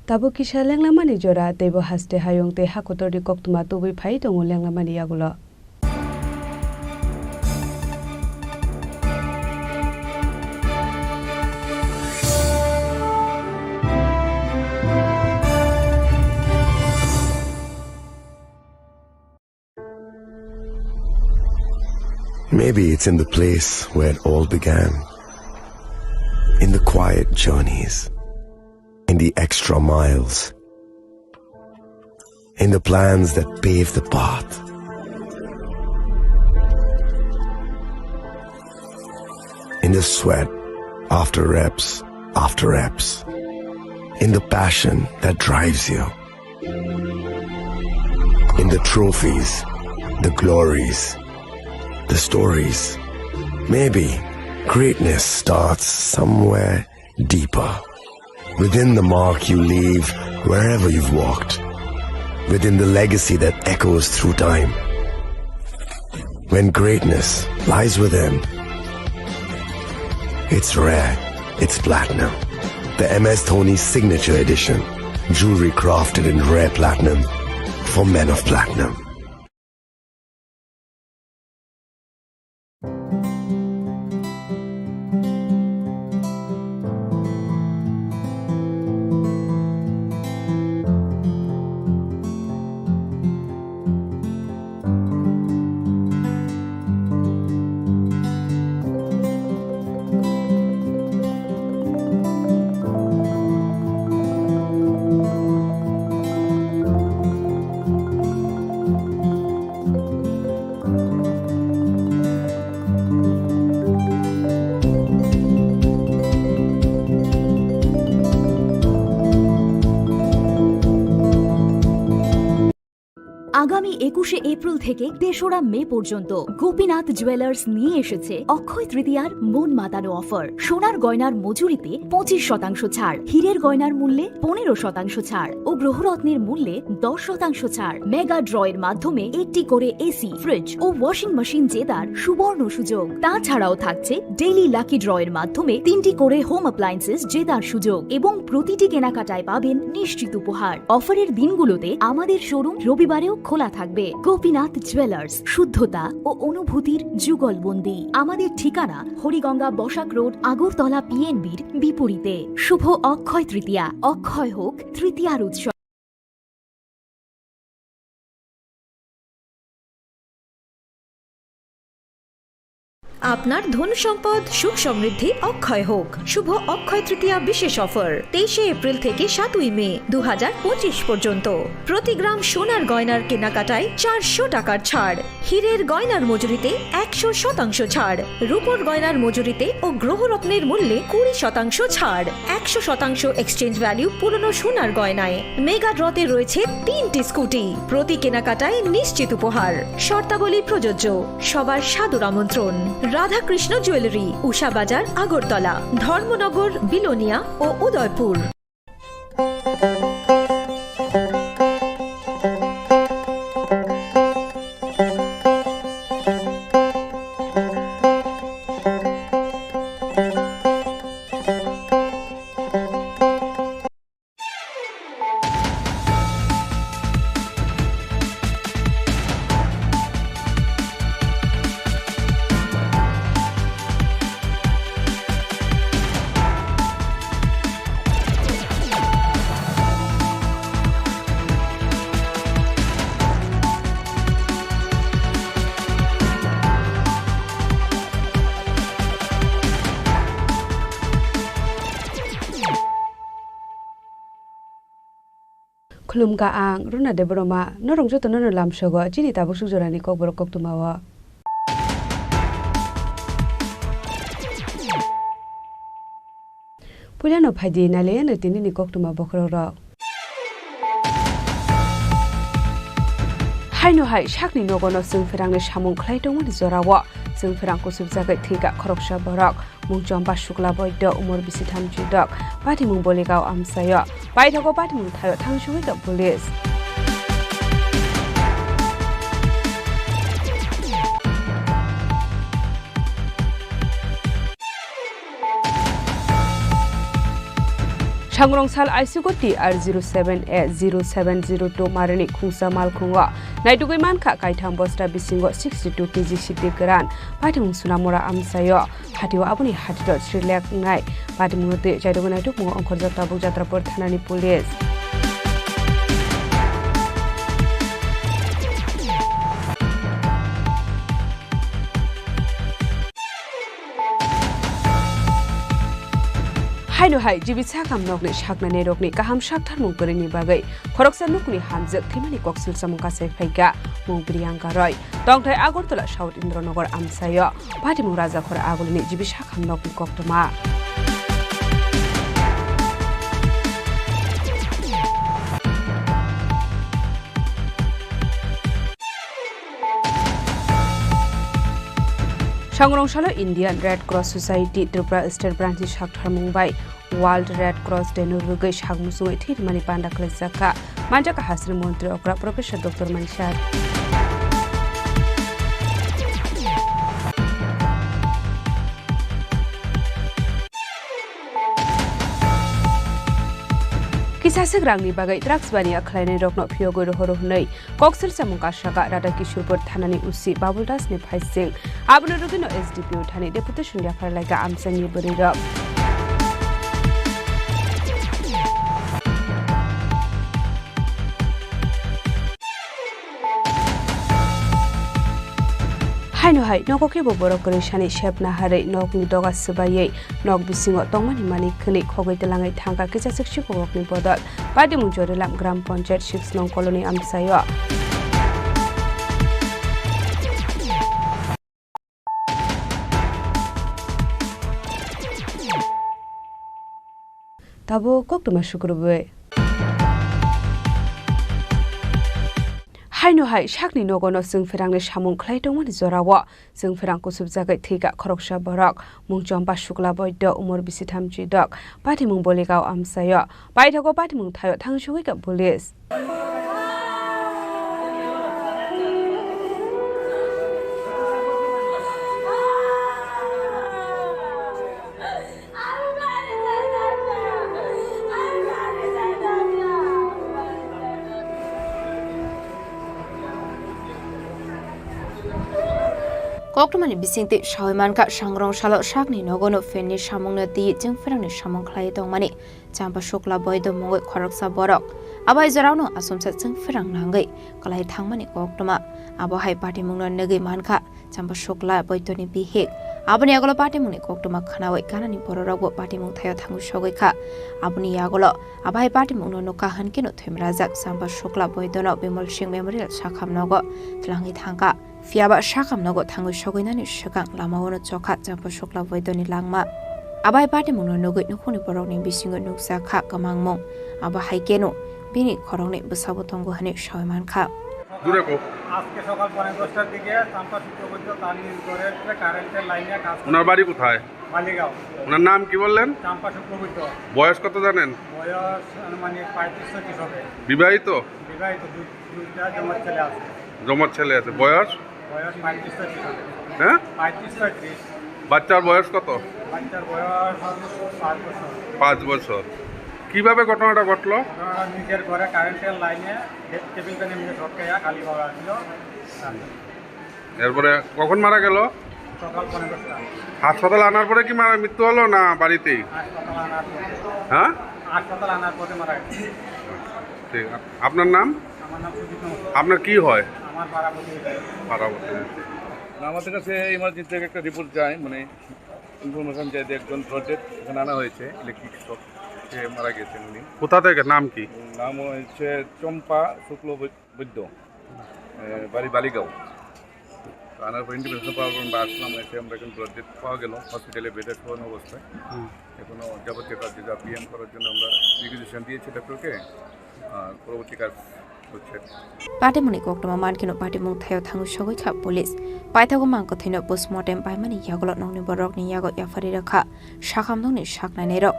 Tabo kisha lenglamani jora tebo haste hayong te hakotori koktuma tobui phai tongo lenglamani yagulo Maybe it's in the place where it all began, in the quiet journeys, in the extra miles, in the plans that pave the path. In the sweat after reps, in the passion that drives you, in the trophies, the glories, the stories. Maybe greatness starts somewhere deeper, within the mark you leave wherever you've walked, within the legacy that echoes through time. When greatness lies within, it's rare, it's platinum. The MS Dhoni Signature Edition, jewelry crafted in rare platinum for men of platinum. আগামী 21শে April থেকে 3রা মে পর্যন্ত Gopinath jewellers নিয়ে এসেছে অক্ষয় তৃতীয়ার মন মাতানো offer. সোনার গয়নার মজুরিতে 25% ছাড়, হীরের গয়নার মূল্যে 15% ছাড় ও গ্রহরত্নের মূল্যে 10% ছাড়। মেগা ড্রয়ের মাধ্যমে একটি করে এসি, ফ্রিজ ও ওয়াশিং মেশিন জেতার সুবর্ণ সুযোগ। তাছাড়াও থাকছে ডেইলি লাকি ড্রয়ের মাধ্যমে 3টি করে হোম অ্যাপ্লায়েন্সেস জেতার সুযোগ এবং প্রতিটি কেনাকাটায় পাবেন নিশ্চিত উপহার। অফারের দিনগুলোতে আমাদের শোরুম রবিবারেও খোলা থাকবে। গোপীনাথ জুয়েলার্স, শুদ্ধতা ও অনুভূতির যুগলবন্দি। আমাদের ঠিকানা হরিগঙ্গা বসাক রোড, আগরতলা পিএনবির বিপরীতে। শুভ অক্ষয় তৃতীয়া, অক্ষয় হোক তৃতীয়ার উৎসব। আপনার ধন সম্পদ সুখ সমৃদ্ধি অক্ষয় হোক। শুভ অক্ষয় তৃতীয়া বিশেষ অফার 23শে এপ্রিল থেকে 7ই মে 2025 পর্যন্ত। প্রতি গ্রাম সোনার গয়নার কেনাকাটায় 400 টাকার ছাড়, হীরের গয়নার মজুরিতে 100% ছাড়, রূপোর গয়নার মজুরিতে ও গ্রহরত্নের মূল্যে 20% ছাড়, 100% এক্সচেঞ্জ ভ্যালু পুরনো সোনার গয়নায়। মেগা ড্রতে রয়েছে 3টি স্কুটি, প্রতি কেনাকাটায় নিশ্চিত উপহার। শর্তাবলী প্রযোজ্য। সবার সাদর আমন্ত্রণ। রাধাকৃষ্ণ জুয়েলারি, উষা বাজার, আগরতলা, ধর্মনগর, বিলোনিয়া ও Udaipur. Khulumka ang runa de broma norong joto no lam shogo chini ta busuk jorani kok borok kok tumawa Pulano phadi nale na tini ni kok tuma bokro ro Haino hai shakni nogono sungferang ni samung khlai dong ni jorawo sungferang ko subjagai thika khoroksha borok mungchom ba shukla boido umor bisi thamji dok pati mung boligao amsayo pai thogo pati mung thayo thangshui dok police Changrong sal ICU TR07A0702 marani khungsa mal khungwa naitugui manka kaitham bosta bisingo 62 kg shiti gran patimung sunamora amsayo hatiwa abuni hatiro srilek ngai patimung te jaidogo naituk mung ongkhorjata bukjatrapur thanani police Haino hai jibitsa kamnokni shaknani rokni kaham shakthar mungkorini bagai khoroksa nukni hamjak thimani koksil samungka sefaika mungpriyanka roy tongthai agortola south indranagar amsayo patimung raja khora agulini jibitsa kamnokni koktoma Changrongshalo Indian Red Cross Society Tripura State Branch Shakthar Mumbai World Red Cross Day no rugai shagmusui thirmani panda khlesaka manjaka hasri montri okra Professor Dr. Manshar Kisasik rangni bagai drugs bani akhlainai rokno phiogo rohoro hunai koksel samungka shaka rada kishurpur thanani usi babuldas ni phaising abno rugino SDPO thani deputation ya pharlaiga amsani burirok Haino hai nokoke bo borok kore shani shepna hare nokni doga subayei nok bisingo tongmani mani khni khogoi telangai thangka kisa sikshi bokni bodol padi mungjorelam gram panchayat 6 nong colony amsayo Tabo koktuma shukurbe hainohai shakni nogono sungferangni samung khlaitongmani jorawo sungferang kusubjagai thiga khoroksa borok mungchomba shukla boiddo umor bisitham jidok patimung boligao amsayo paithago patimung thayo thangsugoi ka police Koktomani bisingti shawaimanka sangrong salo shakni nogono fenni samungna di jengferangni samung khlai tongmani champa shukla boido mongoi khoroksa borok abai jarauno asomsa jengferang nangai kalai thangmani koktoma abo hai party mungna negi manka champa shukla boidoni bihik aboni agolo party mungni koktoma khanawai kanani bororogbo party mung thayo thangu sogoi kha aboni agolo abai party mungno noka hankino themrajak champa shukla boidono bimol singh memorial sakham nogo tlangi thangka Fiaba shakam nogo thangu shogoinani shakang lamawono chokha champa shukla boidoni langma abai party mungno nogoi nukhoni borokni bisingo nuksa kha kamangmong aba haikeno bini khorongni busabo tongo hani shawaiman kha দূরে কো আজকে সকাল 10:30টার দিকে চাম্পা শুক্রবৈদ্য তার নির্গড়ের কারেন্টের লাইনে কাজ ওনার বাড়ি কোথায় মালিগাঁও ওনার নাম কি বললেন চাম্পা শুক্রবৈদ্য বয়স কত জানেন বয়স মানে 35-36 হবে বিবাহিত বিবাহিত দুইটা জমজ ছেলে আছে জমজ ছেলে আছে বয়স 35-36 হবে হ্যাঁ 35-36 বাচ্চার বয়স কত বাচ্চার বয়স 5 বছর 5 বছর কিভাবে ঘটনাটা ঘটলো নিজের ঘরে কারেন্টের লাইনে টেবিল ফ্যানে মিলে ঢটকাইয়া খালি পাওয়া ছিল এরপরে কখন মারা গেল সকাল 10:30টা হাসপাতালে আনার পরে কি মৃত্যু হলো না বাড়িতেই হাসপাতাল আনার পরে হ্যাঁ হাসপাতাল আনার পরে মারা গেছে ঠিক আপনার নাম আমার নাম সুজিত আপনার কি হয় আমার পাড়াপতি আমাদের কাছে ইমার্জেন্সি থেকে একটা রিপোর্ট যায় মানে ইনফরমেশন যায় যে একজন প্রজেক্ট এখানে আনা হয়েছে ইলেকট্রিক শক সে মারা গেছেন উনি কোথা থেকে নাম কি নাম হচ্ছে চম্পা শুক্ল বৈদ্য বাড়ি বালিগাঁও আনার পর ইন্ডিপেন্ডেন্স পাওয়ার পর আমরা আসলাম এসে আমরা এখন প্রজেক্ট পাওয়া গেল হসপিটালে বেডে শোয়ানো অবস্থায় এখনও যাবতীয় কাজ যা পিএম করার জন্য আমরা রিকুইজিশন দিয়েছি ডক্টরকে আর পরবর্তী কাজ Patimuni koktoma mankino patimung thayo thangu sogoi kha police paithago mangko thino postmortem paimani yagolo nongni borok ni yago yafari rakha shakam nongni shaknai nei rok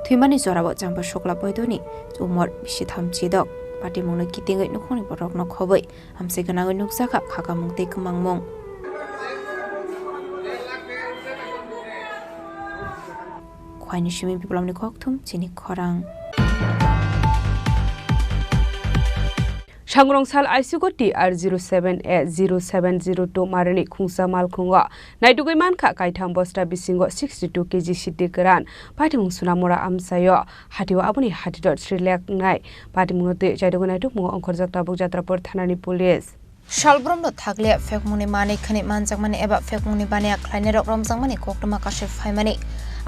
thimani jorabo champa shukla boidoni umor bisitham chidok patimung no kitingai nukhoni borok no khoboi amse ganangoi nuksa kha khakamung te kamangmong khwaini shimi piplamni kokthum chini khorang Shangrongsal ICU TR07A0702 Marani Khungsa Malkhunga Naitugoi Manka Kaitham Bosta Bisingo 62 kg Shiti Karan Patimung Sunamora Amsayo Hatiwa Abuni Hatidot Sri Lankai Patimungote Jaidogona Tukmo Onkorjak Tabuk Jatrapur Thanani Police Shalbromdo thagle fekmuni mani khani manjakmani eba fekmuni bania khlaine rok romjangmani koktoma kashe phaimani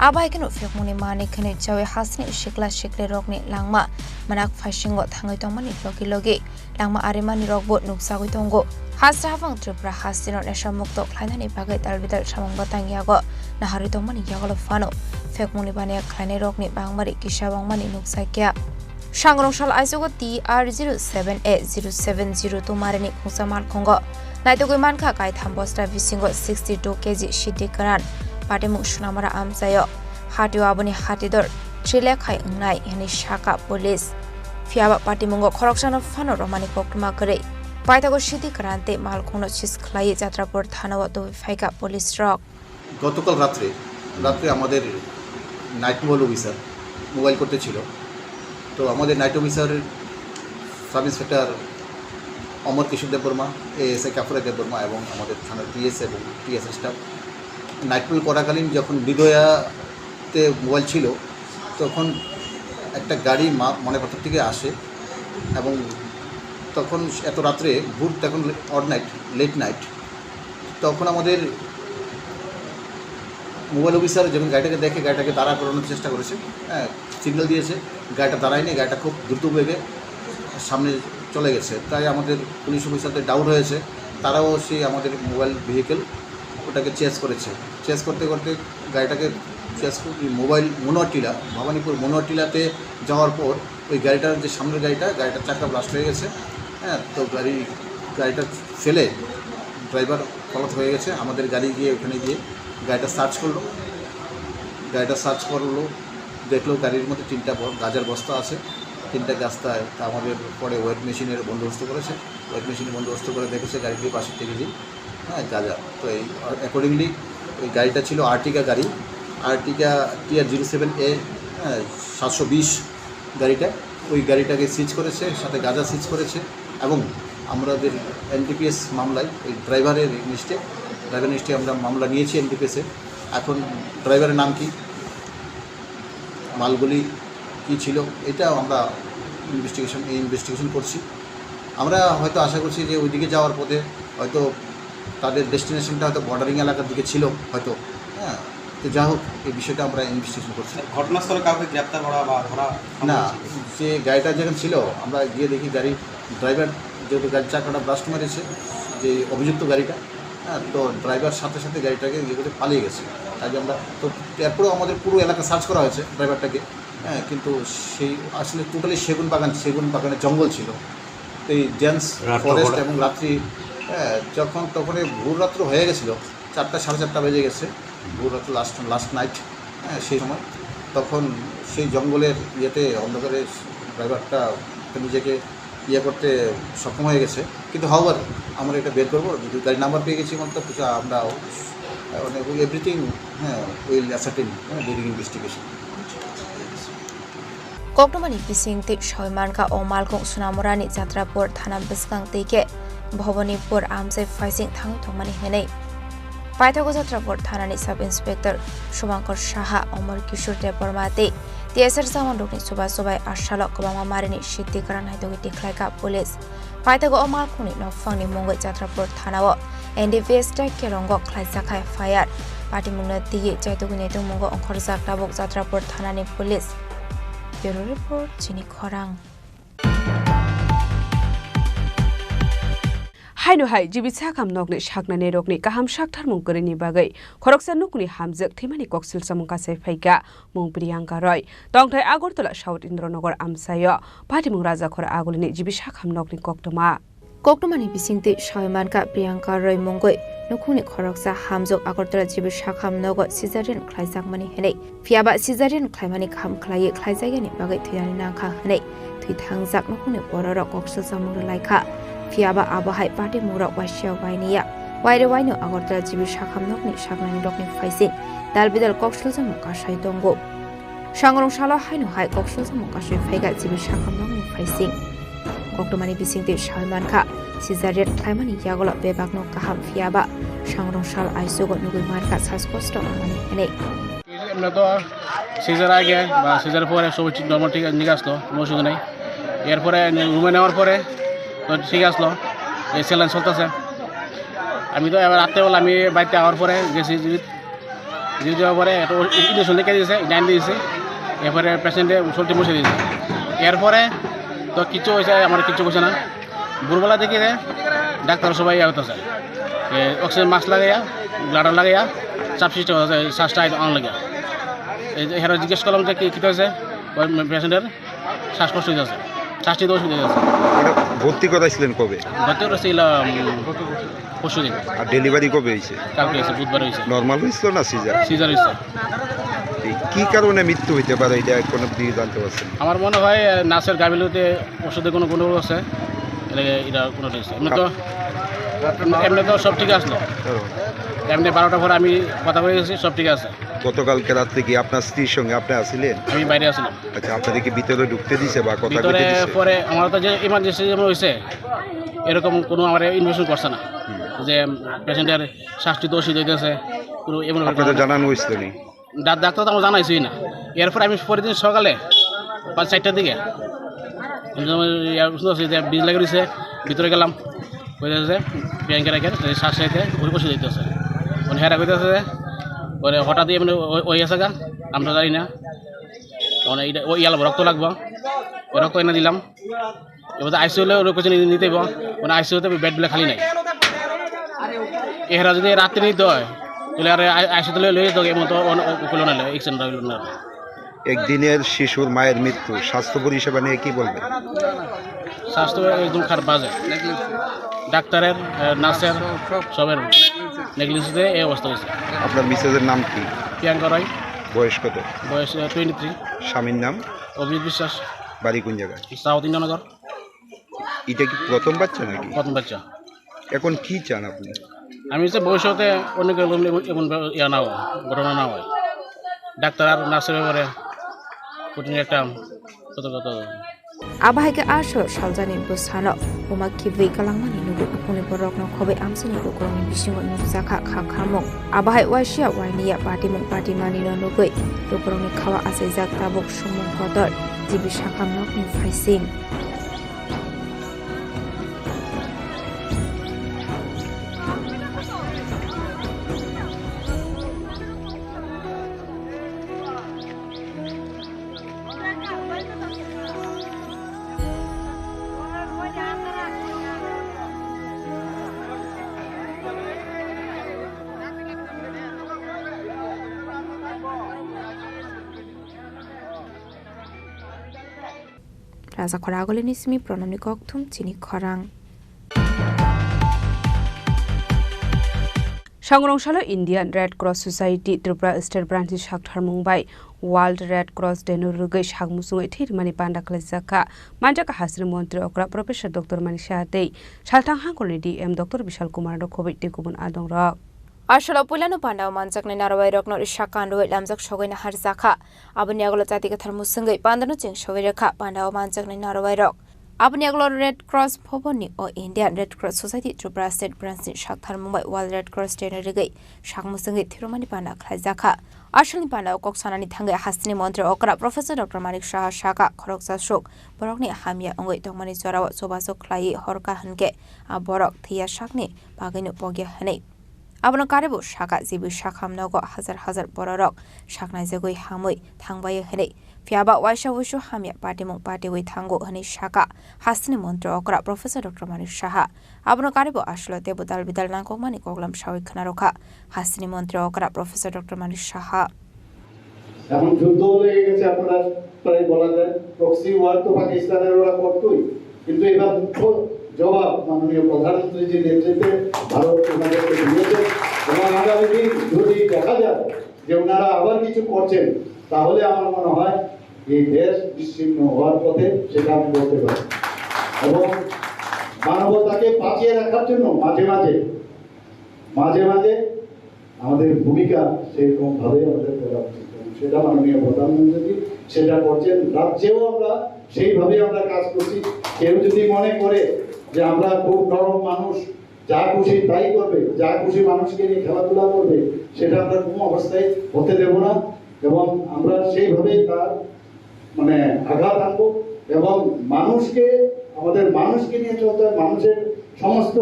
abai kenu fekmuni mani khani jawe hasni shikla shikle rokni langma manak phaishingo thangai tongmani logi logi langma arimani rokbo nuksagoi tongo hasra hafang tripura hasino nesha mukto khlainani bagai talbidal samang batang yago nahari tongmani yagolo fano fekmuni bania khlaine rokni bangmari kisha bangmani nuksakya Shangrongsal ICU TR07A0702 Marani Khungsa Malkhunga Naitugoi Manka Kaitham Bosta Bisingo 62 kg Shiti Karan Patimung Sunamara Amsayo Hatiwa Abuni Hatidor Chile Khai Ngai Yani Shaka Police Fiaba Patimungo Khoroksano Fano Romani Koktuma Kare Paitago Shiti Karante Malkhungno Chis Khlai Jatrapur Thanawa to Faika Police Rock গতকাল রাত্রে আমাদের night officer mobile করতে ছিল তো আমাদের night officer sub inspector অমর কিশোর Debbarma ASI Kafura Debbarma এবং আমাদের থানার পিএস এবং টিএস স্টাফ নাইট পেট্রোল করাকালীন যখন বিদয়াতে মোবাইল ছিল তখন একটা গাড়ি মনেপাথর থেকে আসে এবং তখন এত রাত্রে ভোর তখন লেট নাইট তখন আমাদের মোবাইল অফিসার যখন গাড়িটাকে দেখে গাড়িটাকে দাঁড়া করানোর চেষ্টা করেছে হ্যাঁ সিগন্যাল দিয়েছে গাড়িটা দাঁড়ায়নি গাড়িটা খুব দ্রুত বেগে সামনে চলে গেছে তাই আমাদের পুলিশ অফিসারদের ডাউট হয়েছে তারাও সেই আমাদের মোবাইল ভেহিকেল ওটাকে চেস করেছে চেস করতে করতে গাড়িটাকে চেস মোবাইল মনোয়ারটিলা ভবানীপুর মনোয়ারটিলাতে যাওয়ার পর ওই গাড়িটার যে সামনের গাড়িটার চাকা ব্লাস্ট হয়ে গেছে হ্যাঁ, তো গাড়িটা ফেলে ড্রাইভার পলাত হয়ে গেছে। আমাদের গাড়ি গিয়ে ওখানে গিয়ে গাড়িটা সার্চ করলো, দেখলো গাড়ির মধ্যে 3টা গাঁজার বস্তা আছে। 3টা গাছটায় আমাদের পরে ওয়েট মেশিনের বন্দোবস্ত করেছে। ওয়েট মেশিনের বন্দোবস্ত করে দেখেছে গাড়িটির 62 কেজি গাঁজা। তো এই অ্যাকর্ডিংলি ওই গাড়িটা ছিল আর্টিকা গাড়ি, আর্টিকা TR 07A 720 গাড়িটা। ওই গাড়িটাকে সিজ করেছে, সাথে গাঁজা সিজ করেছে। এবং আমাদের NDPS মামলায় ওই ড্রাইভারের লিস্টে আমরা মামলা নিয়েছি NDPS-এ। এখন ড্রাইভারের নাম কি, মালগুলি কী ছিল, এটা আমরা ইনভেস্টিগেশন করছি। আমরা হয়তো আশা করছি যে ওইদিকে যাওয়ার পথে হয়তো তাদের ডেস্টিনেশনটা হয়তো বর্ডারিং এলাকার দিকে ছিল হয়তো। হ্যাঁ, তো যা হোক, এই বিষয়টা আমরা ইনভেস্টিগেশন করছি। ঘটনাস্থলে কাউকে গ্রেপ্তার করা বা ধরা না, যে গাড়িটা যখন ছিল আমরা গিয়ে দেখি গাড়ির ড্রাইভার যেহেতু গাড়ির চাকাটা ব্লাস্ট মেরেছে, যে অভিযুক্ত গাড়িটা, হ্যাঁ, তো ড্রাইভার সাথে সাথে গাড়িটাকে ইয়ে করে পালিয়ে গেছে। কাজে আমরা তো এরপরেও আমাদের পুরো এলাকা সার্চ করা হয়েছে ড্রাইভারটাকে। হ্যাঁ, কিন্তু সেই আসলে টোটালি সেগুন বাগানের জঙ্গল ছিল। তো এই ডেন্স ফরেস্ট এবং রাত্রি, তখন ভোর রাত্র হয়ে গেছিলো, 4টা সাড়ে 4টা বেজে গেছে, ভোর রাত্র লাস্ট নাইট। হ্যাঁ, সেই সময় তখন সেই জঙ্গলের ইয়েতে অন্ধকারে ড্রাইভারটা নিজেকে করতে সক্ষম হয়ে গেছে। কিন্তু হাওয়ার আমরা এটা বের করবো, গাড়ি নাম্বার পেয়ে গেছি মতো আমরা মানে everything will ascertain during investigation. Koktomani bisingti shoimanka omalkong sunamorani jatrapur thana biskang teke bhavanipur amsai faising thangmani henei paithago jatrapur thanani sub inspector Shumankar Shaha Omar Kishore Deparmate TSR zaman rokni subai ashalok kobama marini siddhikaran haidogi tiklaika police paithago omalkoni nokfangni mongoi jatrapur thanao NDPS ta kerongo khlaisakai fire party mungna dige jaitogni netung mongo ongkhorjak tabok jatrapur thanani police. Bureau Report, Chini Khorang. Haino hai jibisa kam nokni shaknane rokni kaham shakthar mungkori ni bagai khoroksa nukni hamjak thimani koksil samungka se phaika mung Priyanka Roy tongthai Agartala South Indranagar amsayo Bhatimung Rajakhor agulini jibisa kam nokni koktoma Koktomani bisingti shoimanka Priyanka Roy mungoi nukuni khoroksa hamjok Agartala jibisa kam nogo cesarean khlaijak henei fiaba cesarean khlaimani kham khlai khlaijagani bagai thirani nangkha henei thui thangjak nukuni bororok koksil samung laika fiaba abahai party mura wasya wainiya waire waino Agartala jibisa kam nokni shagnani rokni faising dalbidal koksil samung kasai dongo sangrong sala haino hai koksil samung kasai phaiga jibisa kam nokni faising Koktomani bisingti shoimanka cesarean khlaimani yagolo bebakno kaham fiaba sangrong sal aisogo nugui marka saskosto mani henei আমরা তো caesar আগে বা সিজারের পরে সব normal ঠিক নিয়ে আসলো, কোনো অসুবিধা নেই। এরপরে রুমে নেওয়ার পরে তো ঠিক আসলো, এই স্যালাইন চলতেছে। আমি তো এবার রাত্রেবেলা আমি বাড়িতে আওয়ার পরে গেছি জিবি যাওয়ার পরে একটা ইঞ্জেকশন লিখে দিয়েছে, ইনাইন দিয়েছে। এরপরে পেশেন্টে চলতে বসে দিয়েছে। এরপরে তো কিছু হয়েছে, আমার কিছু হয়েছে না। ভোরবেলা দেখি ডাক্তার সবাই হতেছে অক্সিজেন মাস্ক লাগাইয়া ব্লাডার লাগাইয়া চাপ সৃষ্টি হচ্ছে, শ্বাসটা আন লাগে। এরা জিজ্ঞেস করলাম যে কী হয়েছে, পেশেন্টের শ্বাসকষ্ট হয়ে যাচ্ছে, শ্বাস নিতে অসুবিধা হয়ে যাচ্ছে। ভর্তি করাইছিলেন কবে? ভর্তি করেছিলাম পরশু দিন। আর ডেলিভারি কবে হয়েছে? কালকে হয়েছে, বুধবার হয়েছে। নর্মাল হয়েছিল না সিজার? সিজার হয়েছে। কি কারণে মৃত্যু হইতে পারে এটা কোনো দিকে জানতে পারছেন? আমার মনে হয় নার্সের গাফিলতিতে ওষুধে কোনো গণ্ডগোল আছে, এটা কোনো এমনি তো সব ঠিক আসলো। এমনি 12টার পরে আমি কথা বলে গেছি, সব ঠিক আছে। গতকালকে রাত্রে কি আপনার স্ত্রীর সঙ্গে আপনি আসছিলেন? আমি বাইরে আসলাম। আচ্ছা, আপনাদের কি ভিতরে ঢুকতে দিছে বা কথা ভিতরে পরে আমার তো যে ইমার্জেন্সি যেমন হয়েছে এরকম কোনো আমার ইনভেস্টমেন্ট করছে না, যে পেশেন্টের শ্বাসটি তো অসুবিধা হইতেছে কোনো এমন জানানো হয়েছিল নি? ডাক্তার তো আমার জানাইছি না। এরপরে আমি পরের দিন সকালে 5-4টার দিকে বীজ লাগিয়ে দিয়েছে, ভিতরে গেলাম, কইতেছে ব্যাংকে রেখে শ্বাস চাইতে ওষুধ দিতেছে, মানে হেরা কইতেছে পরে হঠাৎ মানে ওই আছে গা, আমরা জানি না, মানে এটা ওই ইয়াল রক্ত লাগবো, ওই রক্ত এনে দিলাম। এবার আইসিউলে ওই কোচিং নিতে মানে আইসিউতে বেডগুলো খালি নাই। এরা যদি রাত্রে নিতে হয় তাহলে আর আইসিউতে লয়ে যেত, এমন তো কোনো না এক্সিডেন্ট একদিনের শিশুর মায়ের মৃত্যু স্বাস্থ্য পরিষেবা নিয়ে কি বলবেন? স্বাস্থ্য একদম খারাপ বাজে, ডাক্তারের নার্সের সবের নেগলিজেন্সে এই অবস্থা হয়েছে। আপনার মিসেসের নাম কি? প্রিয়াঙ্কা রায়। বয়স কত? বয়স 23। স্বামীর নাম? অভিজিৎ বিশ্বাস। বাড়ি কোন জায়গায়? সাউথ ইন্দিরানগর। এটা কি প্রথম বাচ্চা নাকি? প্রথম বাচ্চা। এখন কি চান আপনি? আমি হচ্ছে ভবিষ্যতে অনেক এমন ইয়া না হয়, ঘটনা না হয়, ডাক্তার আর নার্সের ব্যাপারে কঠিন একটা সতর্কতা। Abahai ke asal saljani busano uma kiwi kalangmani nugu apuni borok no khobe amsini ukuroni bisingo nusaka khamong abahai wasia wainia party mani no nugui ukuroni khawa asai jak tabok sumung hodor jibi sakam nok ni faising Rasa Khorang Nismi Prononi Koktum Chini Khorang সংগ্রামশালা Indian Red Cross society Tripura state branch সাকথার মুম্বাই world Red Cross ডেনো রুগৈ সাগমুসুঙै থিরমানি পান্ডা खालामजाखा मानजाका हासिर मन्त्री अक्रा प्रोफेसर डॉक्टर मानिसा दै सालथां हांगलनि डीएम डॉक्टर विशाल कुमार द खबै ते गुबुन आदं रक Asal pulano pandau manjak ni narawai rok no ishakan roi lamjak shogoi na harzaka abani aglo jati ka tharmu sungai pandano ching shogoi rekha pandau manjak ni narawai rok abani aglo Red Cross phoboni o Indian Red Cross Society Tripura State Branch ni Shakthar Mumbai World Red Cross Day na rigai shakmu sungai thiromani panda khlaijaka asal ni pandau kok sanani thangai hasini mantri okra Professor Dr. Manik Shah Shaka khoroksa shok borok ni hamia ongoi tongmani jorawa sobasok khlai horka hanke a borok thia shakni bagino pogya hanei Abano karebo shaka zibu shakam nogo hazar bororok shaknai jagoi hamoi thangbai hene fiaba waisha wishu hamya party wei thango hene shaka hasni mantri okra Professor Dr. Manik Shah abano karebo ashlo debudal bidal nangkokmani koglam shawi khnarokha hasni mantri okra Professor Dr. Manik Shah এখন যুদ্ধ লেগে গেছে আপনারা প্রায় বলা যায় proxy war তো পাকিস্তানের ওরা করতোই কিন্তু এবার জবাব মাননীয় প্রধানমন্ত্রীজির নেতৃত্বে ভারত ওনাদেরকে দিয়েছে এবং আগামী দিন যদি দেখা যায় যে ওনারা আবার কিছু করছেন তাহলে আমার মনে হয় এই দেশ বিচ্ছিন্ন হওয়ার পথে সেটা আমি বলতে পারি এবং মানবতাকে বাঁচিয়ে রাখার জন্য মাঝে মাঝে আমাদের ভূমিকা সেরকম ভাবে আমাদের করা উচিত সেটা মাননীয় প্রধানমন্ত্রী সেটা করছেন রাজ্যেও আমরা সেইভাবে আমরা কাজ করছি কেউ যদি মনে করে যে আমরা খুব নরম মানুষ যা খুশি তাই করবে যা খুশি মানুষকে নিয়ে খেলাধুলা করবে সেটা আমরা কোনো অবস্থায় হতে দেব না এবং আমরা সেইভাবেই তার মানে আঘাত আনবো এবং আমাদের মানুষকে নিয়ে চলতে মানুষের সমস্ত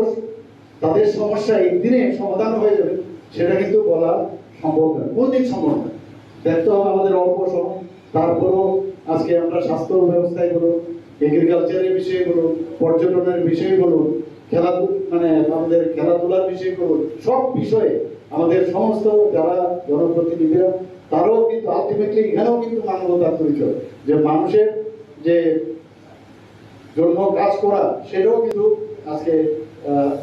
তাদের সমস্যা একদিনে সমাধান হয়ে যাবে সেটা কিন্তু বলা সম্ভব নয় কোনদিন সম্ভব নয় দেখতে হবে আমাদের অল্প সময় তারপরও আজকে আমরা স্বাস্থ্য ব্যবস্থায় বলুন এগ্রিকালচারের বিষয়ে বলুন পর্যটনের বিষয়ে বলুন আমাদের খেলাধুলার বিষয়ে বলুন সব বিষয়ে আমাদের সমস্ত যারা জনপ্রতিনিধিরা তারাও কিন্তু আলটিমেটলি এখানেও কিন্তু মানবতার পরিচয় যে মানুষের যে জন্য কাজ করা সেটাও কিন্তু আজকে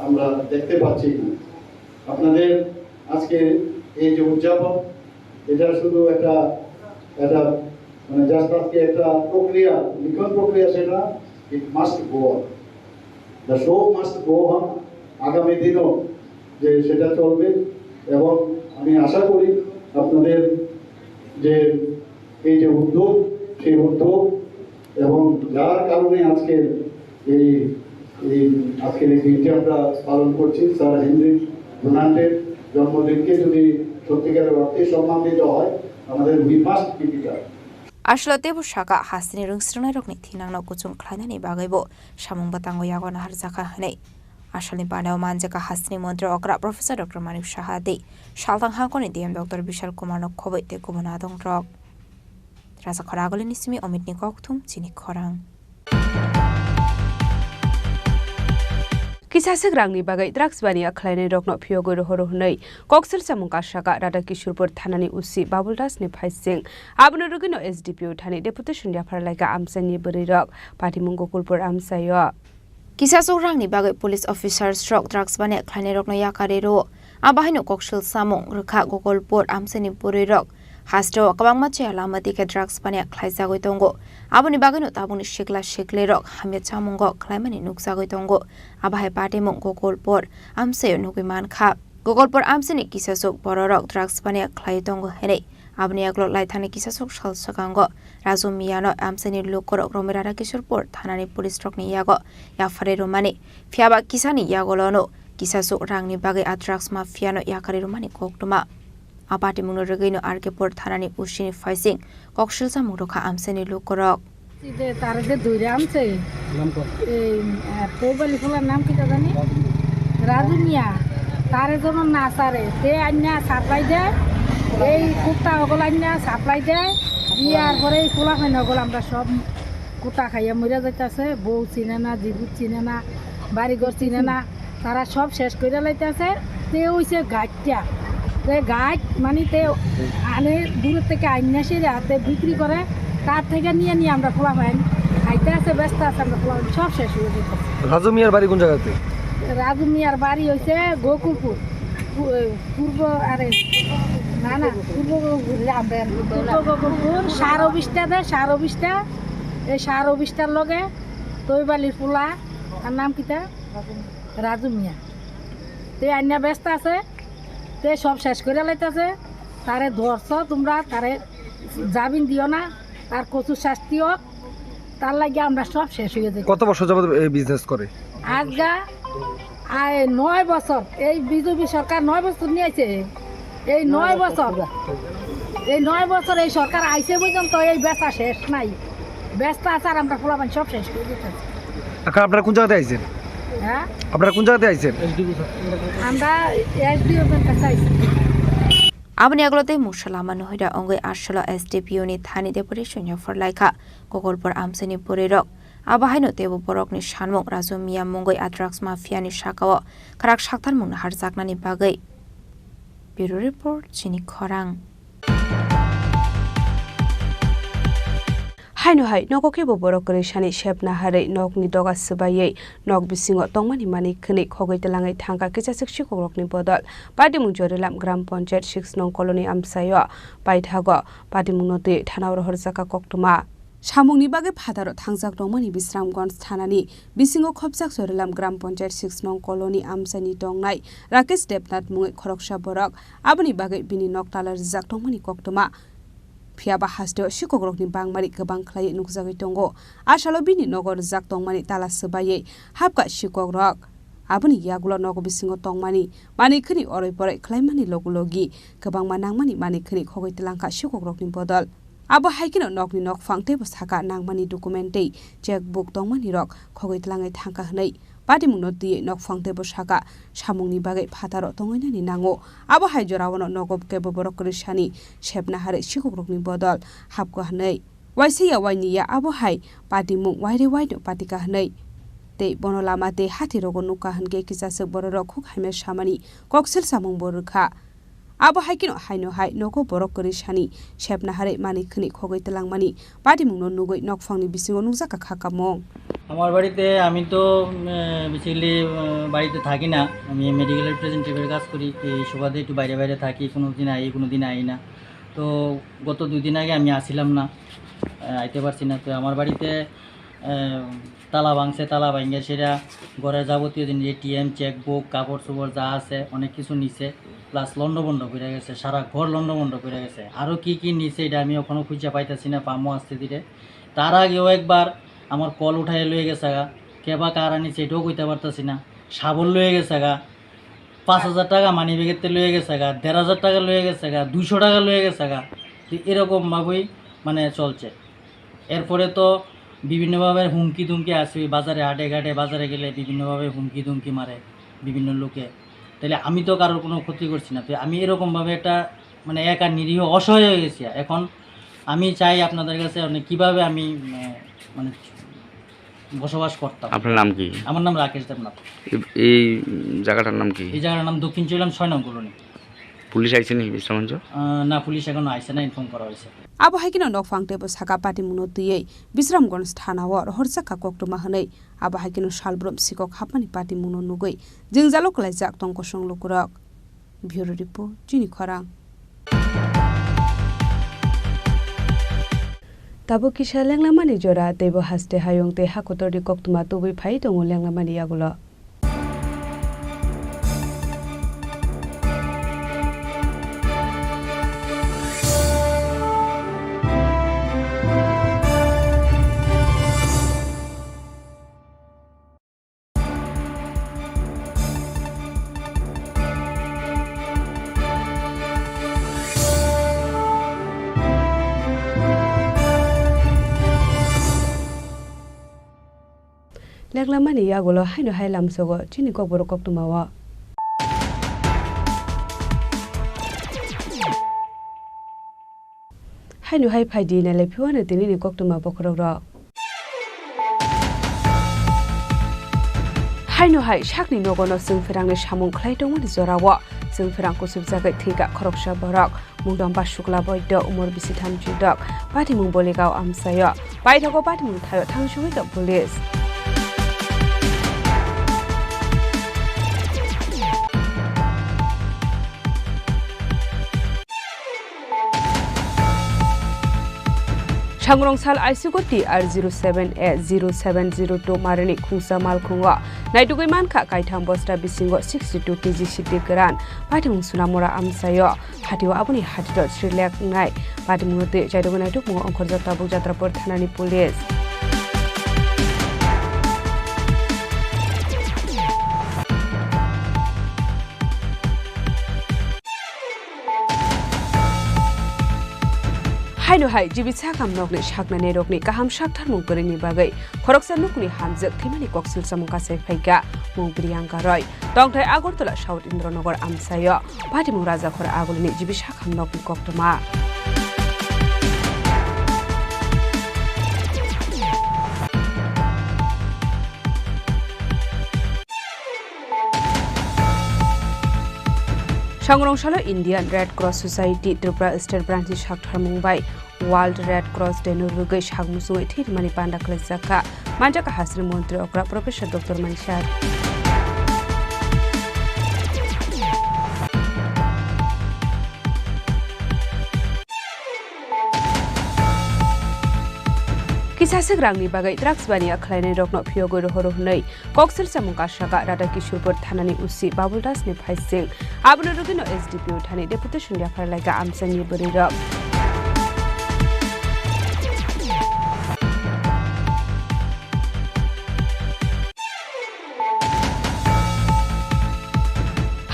আমরা দেখতে পাচ্ছি আপনাদের আজকে এই যে উদযাপন এটা শুধু একটা মানে জাস্ট আজকে একটা প্রক্রিয়া লিখন প্রক্রিয়া সেটা it must go on the show must go on আগামী দিনও যে সেটা চলবে এবং আমি আশা করি আপনাদের যে এই যে উদ্যোগ সেই উদ্যোগ এবং যার কারণে আজকের এই দিনটি আমরা পালন করছি স্যার হেনরি ডোনাল্ডের জন্মদিনকে যদি সত্যিকারের অর্থে সম্মান দিতে হয় আমাদের we must keep it up Ashla tebu shaka hasini rungsrunai rokni thinang no kuchung khlainani bagaibo samung batango yagona harzaka hanei Ashalni pandau manjaka hasini mantri okra Professor Dr. Manik Shah dei shaltang hangkoni DM Dr. Vishal Kumar no khoboi te kumana dong rok Rasa Khorang Nismi Omitni Koktum Chini Khorang किसासक रांनि बागै drugs बानिया खलायनाय रकनो फियोगै रहरो हनै कक्सेल सामुका साका राधा किशोरपुर थानानि उसी बाबुलदासनि फाइसिं आबनो रुगिनो SDPO थानि deputation याफारलायगा आमसानि बरिरक पाटिमुं गकुलपुर आमसायो किसासक रांनि बागै police officer struck drugs बानिया खलायनाय रकनो याकारेरो आबाहायनो कक्सेल सामुं रोखा गकुलपुर आमसानि बरिरक हास्टो कबांमा चेलामति के drugs बानिया खलायजागै दंगो आबनि बागैनो ताबुनि शेखला शेखलेरक हामिया चामुंगो खलायमानि नुकजागै दंगो आबाहाय पाटिमुं गकुलपुर आमसायो नुगैमानखा गकुलपुर आमसानि किसासक बररक drugs बानिया खलाय दंगो हेनै आबनि आगलो लाइथानि किसासक सालसगांगो Raju मियानो आमसानि लोकरक रमिरारा Kishorpur थानानि police रकनि यागो याफारेरो मानि फियाबा किसानि यागोलोनो किसासक रांनि बागै आ ड्राग्स माफियानो याकारेरो मानि कोकटुमा आपाटी मुनो रगैनो आरकेपुर थानानि उसिनि फाइसिं कक्सेलसा मुरखा आमसेनि लोकरक इदे तारगे दुइरे आमसे पोबली फुलार नाम কি জানি রাজু মিয়া তারে যখন না সারে তে আন্না সাপ্লাই দেয় এই কুত্তা ওগুলো আন্না সাপ্লাই দেয় ইয়ার পরে এই ফুলা খাই না ওগুলো আমরা সব কুত্তা খাইয়া মরে যাইতেছে বউ চিনে না জিবুত চিনে না বাড়িঘর চিনে না তারা সব শেষ করে লাইতেছে তে হইছে গাছটা তে গাছ মানে তে আনে দূর থেকে আন্না সেরে হাতে বিক্রি করে তার থেকে নিয়ে নিয়ে আমরা ফোলা পাই খাইতে আছে ব্যস্ত আছে আমরা ফোলা সব শেষ হয়ে যেতে রাজু মিয়ার বাড়ি কোন জায়গাতে রাজু মিয়ার বাড়ি হয়েছে গোকুলপুর পূর্ব আরে না না পূর্ব গোকুলপুর সার অফিসটা দেয় সার অফিসটা এই সার অফিসটার লগে তৈবালির ফুলা তার নাম কিটা রাজু মিয়া তে আন্না ব্যস্ত আছে তে সব শেষ করে লাইতেছে তারে ধরছ তোমরা তারে জামিন দিও না তার কচুর শাস্তি হোক তার লাগে আমরা সব শেষ হয়ে যাই কত বছর যাবত এই বিজনেস করে আজগা 9 বছর এই বিজেপি সরকার 9 বছর নিয়েছে এই 9 বছর এই সরকার আইছে পর্যন্ত এই বেচা শেষ নাই ব্যস্ত আছে আর আমরা ফলাফল সব শেষ করে দিতেছি আচ্ছা আপনারা কোন জায়গাতে আইছেন হ্যাঁ আপনারা কোন জায়গাতে আইছেন আমরা এসডিও এর কাছে আইছি आबनि आगलते मुसलामा नहैरा अंगै आरसला एसडीपीओनि थानि डेपुटेशन याफारलायखा गकुलपुर आमसेनि बरिरक आबाहायनो तेबो बरकनि सानमुं राजु मिया मुंगै आ ड्राग्स माफियानि साकाओ खराक साक्तार मुंनो हारजाकनानि बागै ब्युरो रिपोर्ट चिनी खरां हायनो हाय नगके बरक रेशानि शेपना हारै नगनि दगा सबायै नग बिसिङो तंमानि मानि खनै खगैतलाङै थांगा केचासक सिकरकनि बदल पाटिमुं जरेलाम ग्राम पञ्चायत 6 नं कलोनी आमसायो बायथागो पाटिमुं नते थानाव रहरजाका कक्टुमा सामुंनि बागै फादारो थांजाक दंमानि बिश्रामगन्ज थानानि बिसिङो खबजाक जरेलाम ग्राम पञ्चायत 6 नं कलोनी आमसानि दंनाय राकेश देबनाथ मुङै खरकसा बरक आबनि बागै बिनि नकतालार जाक दंमानि कक्टुमा फियाबा हास्टो शिकग्रकनि बांमारि गोबां खलायै नुकजागै दंगो आसालो बिनि नगर जाक दंमानि ताला सबायै हाबका शिकग्रक आबनि यागुला नगो बिसिङो तंमानि मानिखनि अरै परै खलायमानि लगुलगि गोबां मानांमानि मानिखनि खगैतलांखा शिकग्रकनि बदल आबो हाइकिनो नगनि नग फांतेबो साका नांमानि डकुमेन्टै चेकबुक दंमानि रक खगैतलाङै थांका हनै पाटिमुं नदियै नग फांतेबो साका सामुंनि बागै फातारो तंगैनानि नांगो आबो हाइजरावनो नगब केबो बरकरिसानि शेपना हारै शिकग्रकनि बदल हाबको हनै वाइसेया वाइनिया आबो हाइ पाटिमुं वाइरे वाइनो पाटिका हनै ते बनलामा ते हाथिरगो नुका हनगे किसासक बररक खुक हाइमे सामानि कक्सेल सामुं बरखा आबो हाइकिनो हाइनो हाइ नगो बरकरिसानि शेपना हारै मानिखनि खगैतलांमानि पाटिमुं नुगै नगफांनि बिसिङो नुजाका खाकामं আমার বাড়িতে আমি তো বেসিক্যালি বাড়িতে থাকি না আমি মেডিকেল রিপ্রেজেন্টেটিভের কাজ করি এই সুবাদে একটু বাইরে বাইরে থাকি কোনো দিন আই না তো গত 2 দিন আগে আমি আসিলাম না আইতে পারছি না তো আমার বাড়িতে তালা ভাঙছে তালা ভাঙে সেটা ঘরের যাবতীয় জিনিস এটিএম চেকবুক কাপড় চোপড় যা আছে অনেক কিছু নিছে প্লাস লন্ডভন্ড করে গেছে সারা ঘর লন্ডভন্ড করে গেছে আরও কি নিছে এটা আমি ওখানে খুঁজে পাইতেছি না পামো আসতে দিলে তার আগেও একবার আমার কল উঠাই লয়ে গেছে গা কেবা কার আনিছে এটাও কইতে পারতেছি না সাবল লয়ে গেছে গা 5,000 টাকা মানি ব্যাগেতে লয়ে গেছে গা 1,500 টাকা লয়ে গেছে গা 200 টাকা লয়ে গেছে গা এরকমভাবেই মানে চলছে এরপরে তো বিভিন্নভাবে হুমকি দুমকি আসে বাজারে হাটে ঘাটে বাজারে গেলে বিভিন্নভাবে হুমকি দুমকি মারে বিভিন্ন লোকে তাহলে আমি তো কারোর কোনো ক্ষতি করছি না তো আমি এরকমভাবে একটা মানে একা নিরীহ অসহায় হয়ে গেছি এখন আমি চাই আপনাদের কাছে মানে কীভাবে আমি মানে বসবাস করতাম। আপনার নাম কি? আমার নাম রাকেশ দেবনাথ। এই জায়গাটার নাম কি? এই জায়গার নাম দক্ষিণ চৈলাম 6 নং কলোনি। পুলিশ আইছে নি বিশ্রামঞ্চ? না, পুলিশ এখনো আইছে না, ইনফর্ম করা হয়েছে। আবো হাইকিনো নকফাংতে বসাকা পাটি মুনো তুই বিশ্রামগঞ্জ থানাও হরসাকা কক্টমা হनै আবো হাইকিনো সালব্রম সিকক হাপানি পাটি মুনো নুগৈ जों জালকলাই জাক তংক সংলকুরক ব্যুরো রিপোর্ট চিনি খরাং। তাবো কিসা লেংলামানি জরা তেবো হাসতে হায়ংতে হাকতরি কক্টমা তুবই ফাই দङ লেংলামানি আগুলো। লেংলামানি আগুলো হাইনো হাইলাম সগো চিনি ককবর কক্টমাওয়া। হাইনো হাই ফাইদি নালে ফিওয়ানো দিনি কক্টমা বখরক हायनो हाय शाकनि नगनो जों फेरांनि सामुं ख्लायदोंमोन जरावा जों फेरां कुसुब जागै थैगा खरकसा बरक मुंदं बासुक्ला बयद उमर बिसि थामजि दक पाटिमुं बलिगाव आमसाय बायथागो पाटिमुं थायो थांसुबै दक पुलिस सांग्रंसाल आइसुगति आर 07A0702 मारनि खुंसा मालखुंगा नाइटुगै मानखा काइथाम बस्ता बिसिंगो 62 केजि सिटि गोरान पाटिमुं सुनामरा आमसायो हाटिव आबुनि हाटिद श्रीलेक नाय पाटिमुं ते जायदुगै नाइटुगै अंखरजाता बुजात्रापर थानानि पुलिस हायनो हाय जिबिसा कामनकनि शाकनानि रकनि गाहाम शाकथार मुंगरिनि बागै खरकसा नुकनि हामजक थैमानि कक्सिल सामुकासे फैगा मुंग्रियांगा रय दंथाय आगरतला साउथ इन्द्रनगर आमसायो पाटिमुं राजाखर आगुलिनि जिबिसा कामनकनि कक्टमा সংরংশাল Indian Red Cross society Tripura state ব্রাঞ্চनि शाकथार मुंबाय वर्ल्ड रेड क्रॉस डे नुरुगै शाकमुसुङै थैरमानि पान्डा खलैजाका मानजाका हास्रि मन्त्री अक्रा प्रोफेसर डॉक्टर मनसार किसासे ग्रांनि बागै ड्राग्स बानिया खलायनाय रकनो फियोगो रहरहनै कक्सिल सामुका शाका राधा किशोरपुर थानानि उसी बाबुलदासनि फाइसिं आबनो रुगिनो एसडीपी थानि डेपुटेशन याफारलायगा आमसानि बरिरक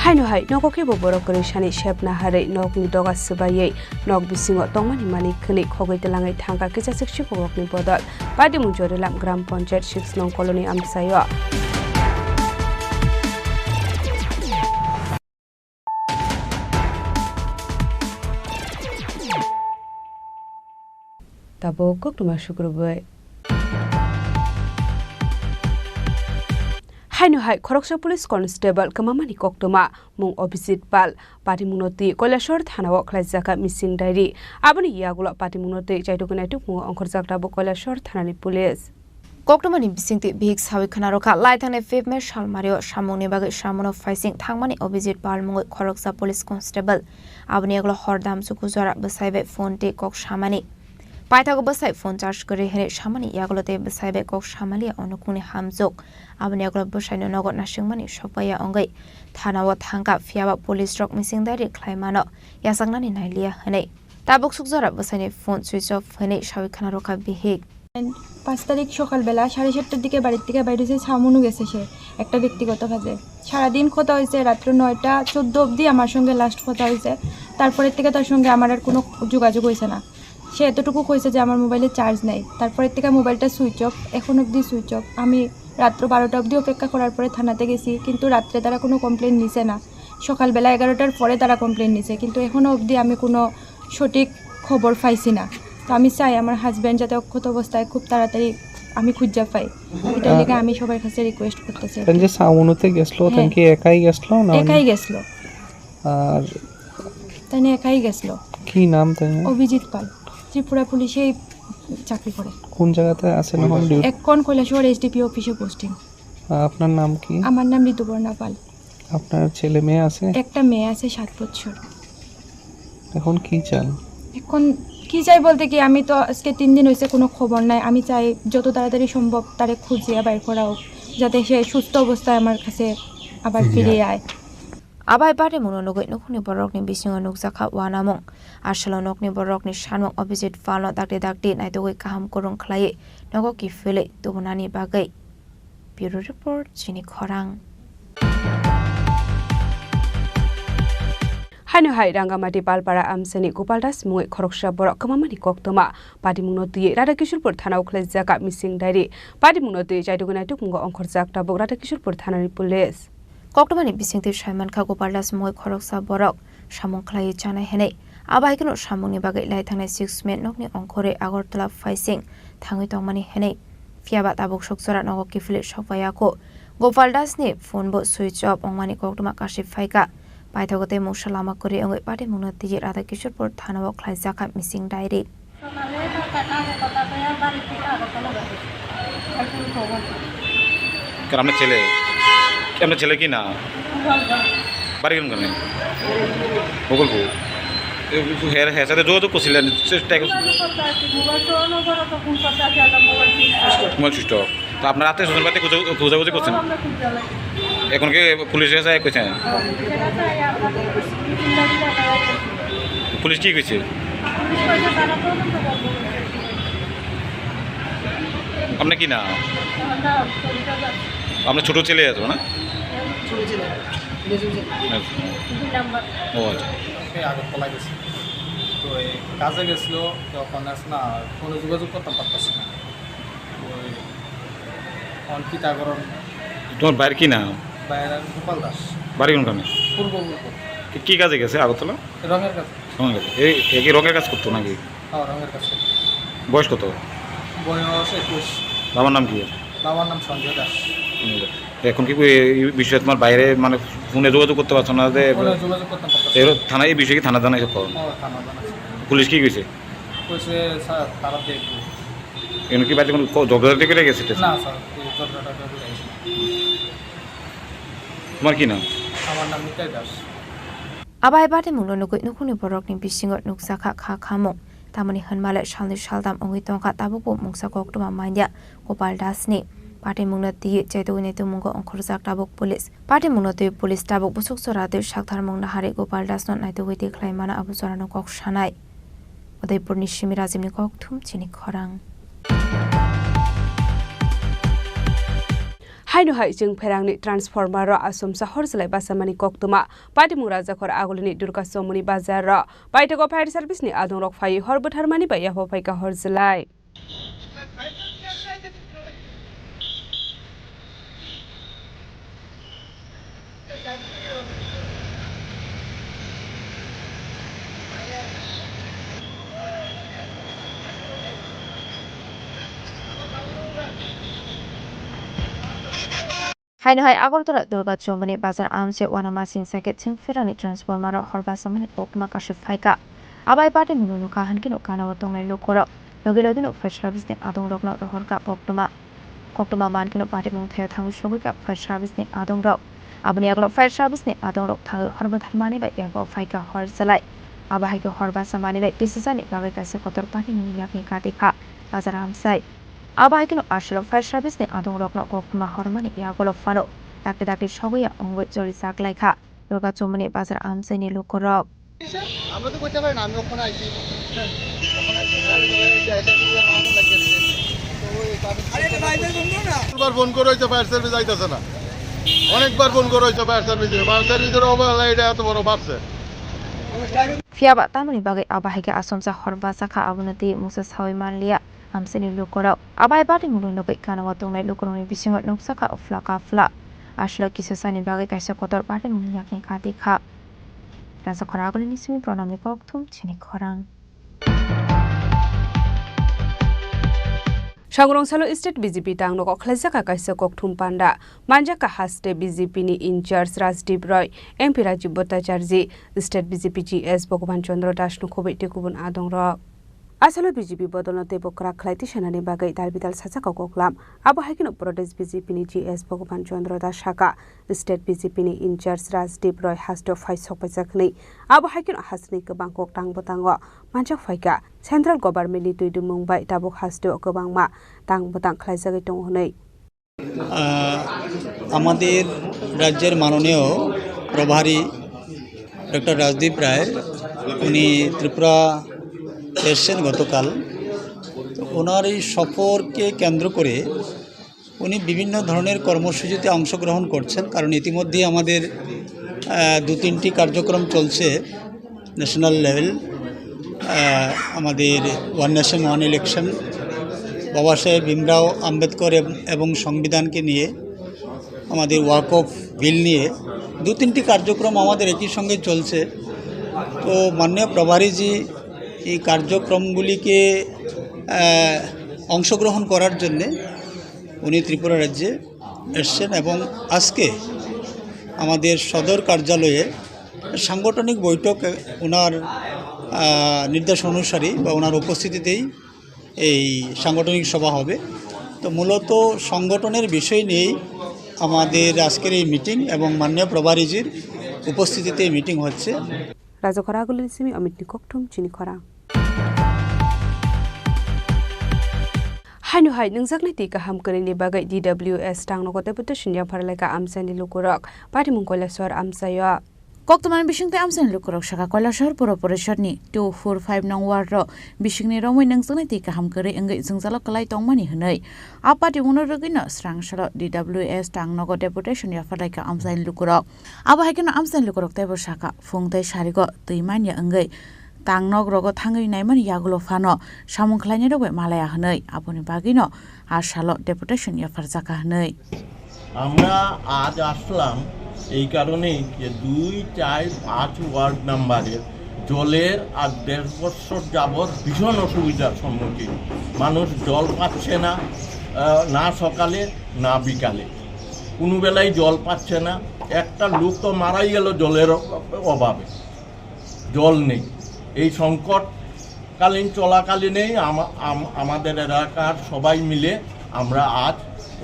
हायनो हाय नगके बरकरि सानि शेपना हारै नगनि दगा सुबायै नग बिसिङो तंमानि मालिक खनि खगै तेलाङै थांगा किसासे शिवकनि बदल पाटिमुं जरेलाम ग्राम पंचायत 6 नं कलोनी आमसायो ताबो कक्टमा शुक्रबार हायनो हाय खरकसा पुलिस कन्स्टेबल कमामानि कक्टमा मुं अभिजित पाल पाटिमुनति कैलाशर थानाव खलायजाका मिसिं डायरी आबनि यागुला पाटिमुनति जायदुगनायतुक मुं अंखरजाकटाबो कैलाशर थानानि पुलिस कक्टमानि बिसिंति भिक सावि खनारका लाइथांनि फेबमे सालमारियो सामुंनि बागै सामुनो फाइसिं थांमानि अभिजित पाल मुङै खरकसा पुलिस कन्स्टेबल आबनि यागुला हरदाम सुकुजरा बसायबे फोनते कक सामानि पाइथागो बसाय फोन चार्ज करे हेरे सामानि यागुलते बसायबे कक सामालिया अनुकुनि हामजोक आबनि यागुला बसायनो नगद नासिंमानि सपाया अंगै थानाव थांगा फियाबा पुलिस रक मिसिं दायरेक्ट ख्लायमानो यासांनानि नाइलिया हनै ताबक सुकजरा बसायनि फोन सुइच अफ हनै सावि खनारका बिहिक 5 তারিখ সকালবেলা 7:30টার দিকে বাড়ি থেকে বাইরে এসে সামুনু গেছে সে একটা ব্যক্তিগত কাজে সারা দিন কথা হইছে রাত 9টা 14 অবধি আমার সঙ্গে লাস্ট কথা হইছে তারপরের থেকে তার সঙ্গে আমার আর কোনো যোগাযোগ হইছে না সে এতটুকু কইছে যে আমার মোবাইলে চার্জ নাই তারপরের থেকে মোবাইলটা সুইচ অফ এখন অবধি সুইচ অফ আমি রাত 12টা অবধি অপেক্ষা করার পরে থানাতে গেছি কিন্তু রাতে তারা কোনো কমপ্লেইন নিছে না সকালবেলা 11টার পরে তারা কমপ্লেইন নিছে কিন্তু এখনো অবধি আমি কোনো সঠিক খবর পাইছি না তো আমি চাই আমার হাজবেন্ড যাতে অক্ষত অবস্থায় খুব তাড়াতাড়ি আমি খুঁজা পাই এটা লেগে আমি সবার কাছে রিকোয়েস্ট করতেছি তেন যে সাউনুতে গেছলো তেন কি একাই গেছলো না একাই গেছলো আর তাই একাই গেছলো কি নাম তাই অভিজিৎ পাল ত্রিপুরা পুলিশে চাকরি করে কোন জায়গাতে আছেন এখন ডিউটি এখন কৈলাসহর এসডিপি অফিসে পোস্টিং আপনার নাম কি আমার নাম ঋতুপর্ণা পাল আপনার ছেলে মেয়ে আছে একটা মেয়ে আছে 7 বছর এখন কি চান এখন কি চাই বলতে কি আমি তো আজকে 3 দিন হয়েছে কোনো খবর নাই আমি চাই যত তাড়াতাড়ি সম্ভব তারে খুঁজিয়া বাইর করা হোক যাতে সে সুস্থ অবস্থায় আমার কাছে আবার ফিরে আয় Abai bari muno nugoi nukuni borokni bisingo nukjaka wanamung asalo nokni borokni sanmung opposite falno dakti naitogoi kaham korong khlai nogo ki fele tubunani bagai bureau report Chini Khorang Haino hai rangamati palpara amsani gopaldas mungoi khoroksha borok kamamani koktoma padimungno tui Radhakishorpur thana ukhlaijaka missing diary padimungno tui jaiduguna tukmungo ongkhorjak tabuk Radhakishorpur thanani police Koktomani bisingti Shaiman Kha Gopaldas Moi Khoroksa Borok Samung Khlai Chana Henei Abaikino Samungni Bagai Lai Thangnai 6 Men Nokni Ongkhore Agartala Faising Thangui Tongmani Henei Fiaba Tabuk Soksora Nogo Kifle Shopayako Gopaldas ni phone bo switch off ongmani koktoma kashif phaika paithogote musalama kore ongoi pati mungno tiji Radhakishorpur thanao khlaijaka missing diary আপনার ছেলে কি না বাড়ি কেন কেন বকুলপুর হ্যাঁ সাথে যোগাযোগ করছিলেন মোবাইল সুইচ অফ তো আপনার আত্মীয় স্বজন বাড়িতে খোঁজাখুঁজি করছেন এখন কি পুলিশের কাছে কইছেন পুলিশ কি কইছে আপনার কি না আপনার ছোট ছেলে আছে না ও আচ্ছা আগরতলা গেছে তো কাজে গেছিলো তখন আছে না কোনো যোগাযোগ করতে পারতেছে না ওই অঙ্কিতাকরণ তোমার বাইরে কি না বাইরে গোপাল দাস বাড়ি কোনখানে পূর্ব কি কাজে গেছে আগরতলা রঙের কাজ এই রঙের কাজ করতো নাকি হ্যাঁ রঙের কাজ বয়স কত বয়স 21 বাবার নাম কি বাবার নাম সঞ্জয় দাস এখন কি এই বিষয়ে তোমার বাইরে মানে ফোনে যোগাযোগ করতে পারছো না যে যোগাযোগ করতে পারছো থানায় এই বিষয়ে কি থানা জানাইছো থানা জানাইছে পুলিশ কি কইছে কইছে স্যার তারা দেখবো এমন কি বাড়িতে কোনো জবদারি করে গেছে না স্যার জবদাটা করে গেছে তোমার কি নাম আমার নাম Nitai Das Abai bari mungno nugoi nukuni borokni bisingo nuksaka kha khamung tamani hanmale shalni shaldam ongoi tongka tabukbo mungsa koktoma maindia Gopaldas ni Party mungno ti jaidogini tumungo ongkhorjak tabuk police Party mungno ti police tabuk busuk sorade shakthar mungna hari Gopaldas no naitogoi ti khlaimana abu sorano kok shanai Udaipur ni Shimirazimni kok thum Chini Khorang Haino hai jeng pherangni transformer ro asum sahor selai basamani koktoma pati mura jakhor agolini durga somuni bazar ro paitego fire service ni adong rok phai horbotharmani bai yaho phaika horjelai Haino hai Agartala Durga Chomani Bazar Amse Wanamasin Saket Ferani Transformer Horbasamani Okma Kashif Haika Abai Party Munu Kahankino Kana Tongai Lokoro Logilodino Fresh Service ni Adong Rok Not Horka Koktoma Mankino Party Mung Theo Tang Shogika Fresh Service ni Adong Rok Abni Aglo Fresh Service ni Adong Rok Tang Horbathamani by Yago Faika Horsalai Abahiko Horbasamani like Pisani Gavika Sekotor Party Yaki Katika Bazar Amsai Abaikino Ashlo Fresh Service ni Adong Rok Not Koktoma Hormani Yagolo Fano Dakti Shoguya Ongwit Jori Sak like Ha Durga Chomani Bazar Amsai ni Lukorok আমরা তো করতে পারি না আমি ওখানে আইছি অনেকবার phone করে হয়েছে ফায়ার সার্ভিস আইতেছে না অনেকবার ফোন করে হয়েছে ফায়ার সার্ভিসের অবহেলা এটা এত বড় বাড়ছে Fiaba tamani bagai abahike asomsa horbasa kha abunati musa sawi manlia amseni lukoro abai bari mulun lokai kana watongnai lukoroni bisingot noksa kha fla ashlo kisasani bagai kaisa kotor bari munyakin khati kha Rasa Khoragoli nisimi pronami koktum Chini Khorang Sangrong-salo State BJP tang nok khlaijaka kaisa kokthum panda manjaka haste BJP ni in-charge Rajdip Roy MP Rajiv Bhattacharya State BJP GS Bhagwan Chandra Das no khobei tekubun adong rok Asalo BJP bodolno tebokra khlaiti sanani bagai dalbidal sajaka koklam abo haikino Pradesh BJP ni GS Bhagwan Chandra Das Shaka State BJP ni in-charge Rajdip Roy hasto phai sokpajakni abo haikino hasni kobang kok tangbotango manjak phaika Central Government ni tuidu Mumbai tabuk hasto kobangma tangbotang khlaijagai tong honei আমাদের রাজ্যের মাননীয় প্রভারী doctor Rajdeep Roy উনি ত্রিপুরা এসেছেন গতকাল ওনার এই সফরকে কেন্দ্র করে উনি বিভিন্ন ধরনের কর্মসূচিতে অংশগ্রহণ করছেন কারণ ইতিমধ্যে আমাদের 2-3টি কার্যক্রম চলছে ন্যাশনাল লেভেল আমাদের ওয়ান নেশন ওয়ান ইলেকশন বাবা সাহেব ভীমরাও আম্বেদকর এবং সংবিধানকে নিয়ে আমাদের ওয়াক অফ বিল নিয়ে 2-3টি কার্যক্রম আমাদের একই সঙ্গে চলছে তো মাননীয় প্রভারীজি এই কার্যক্রমগুলিকে অংশগ্রহণ করার জন্য উনি ত্রিপুরা রাজ্যে এসেছেন এবং আজকে আমাদের সদর কার্যালয়ে সাংগঠনিক বৈঠক ওনার নির্দেশ অনুসারে বা ওনার উপস্থিতিতেই এই সাংগঠনিক সভা হবে তো মূলত সংগঠনের বিষয় নিয়েই আমাদের আজকের এই মিটিং এবং মাননীয় প্রভারীজির উপস্থিতিতে এই মিটিং হচ্ছে রাজখরাগুলির সিমি অমিত নিককঠুম চিনি খরা Hainu hai nungjakni ti kaham karini bagai DWS tangno kote putu shunya pharlaika amsani lukurok pati mungkoleswar amsayo Koktoman bisingte amsani lukurok shaka koilashar puro porishorni 245 nong warro bisingni romoi nungjakni ti kaham kari engai jungjalo kalai tongmani hnei apati unorogino srangshalo DWS tangno kote putu shunya pharlaika amsani lukurok abo haikino amsani lukurok tebo shaka fungtai sharigo tuimanya engai Tangnok rogo thangai naimani yagulo fano samung khlaini rogo malaya hnei aponi bagino ashalo deputation ya farjaka hnei আমরা আজ আসলাম এই কারণেই যে 2-4-5 word নাম্বারের জলের আর 1.5 বছর যাবৎ ভীষণ অসুবিধার সম্মুখীন মানুষ জল পাচ্ছে না না সকালে না বিকালে কোনো বেলায় জল পাচ্ছে না একটা লোক তো মারাই গেল জলের অভাবে জল নেই এই সংকটকালীন চলাকালীনেই আমাদের এলাকার সবাই মিলে আমরা আজ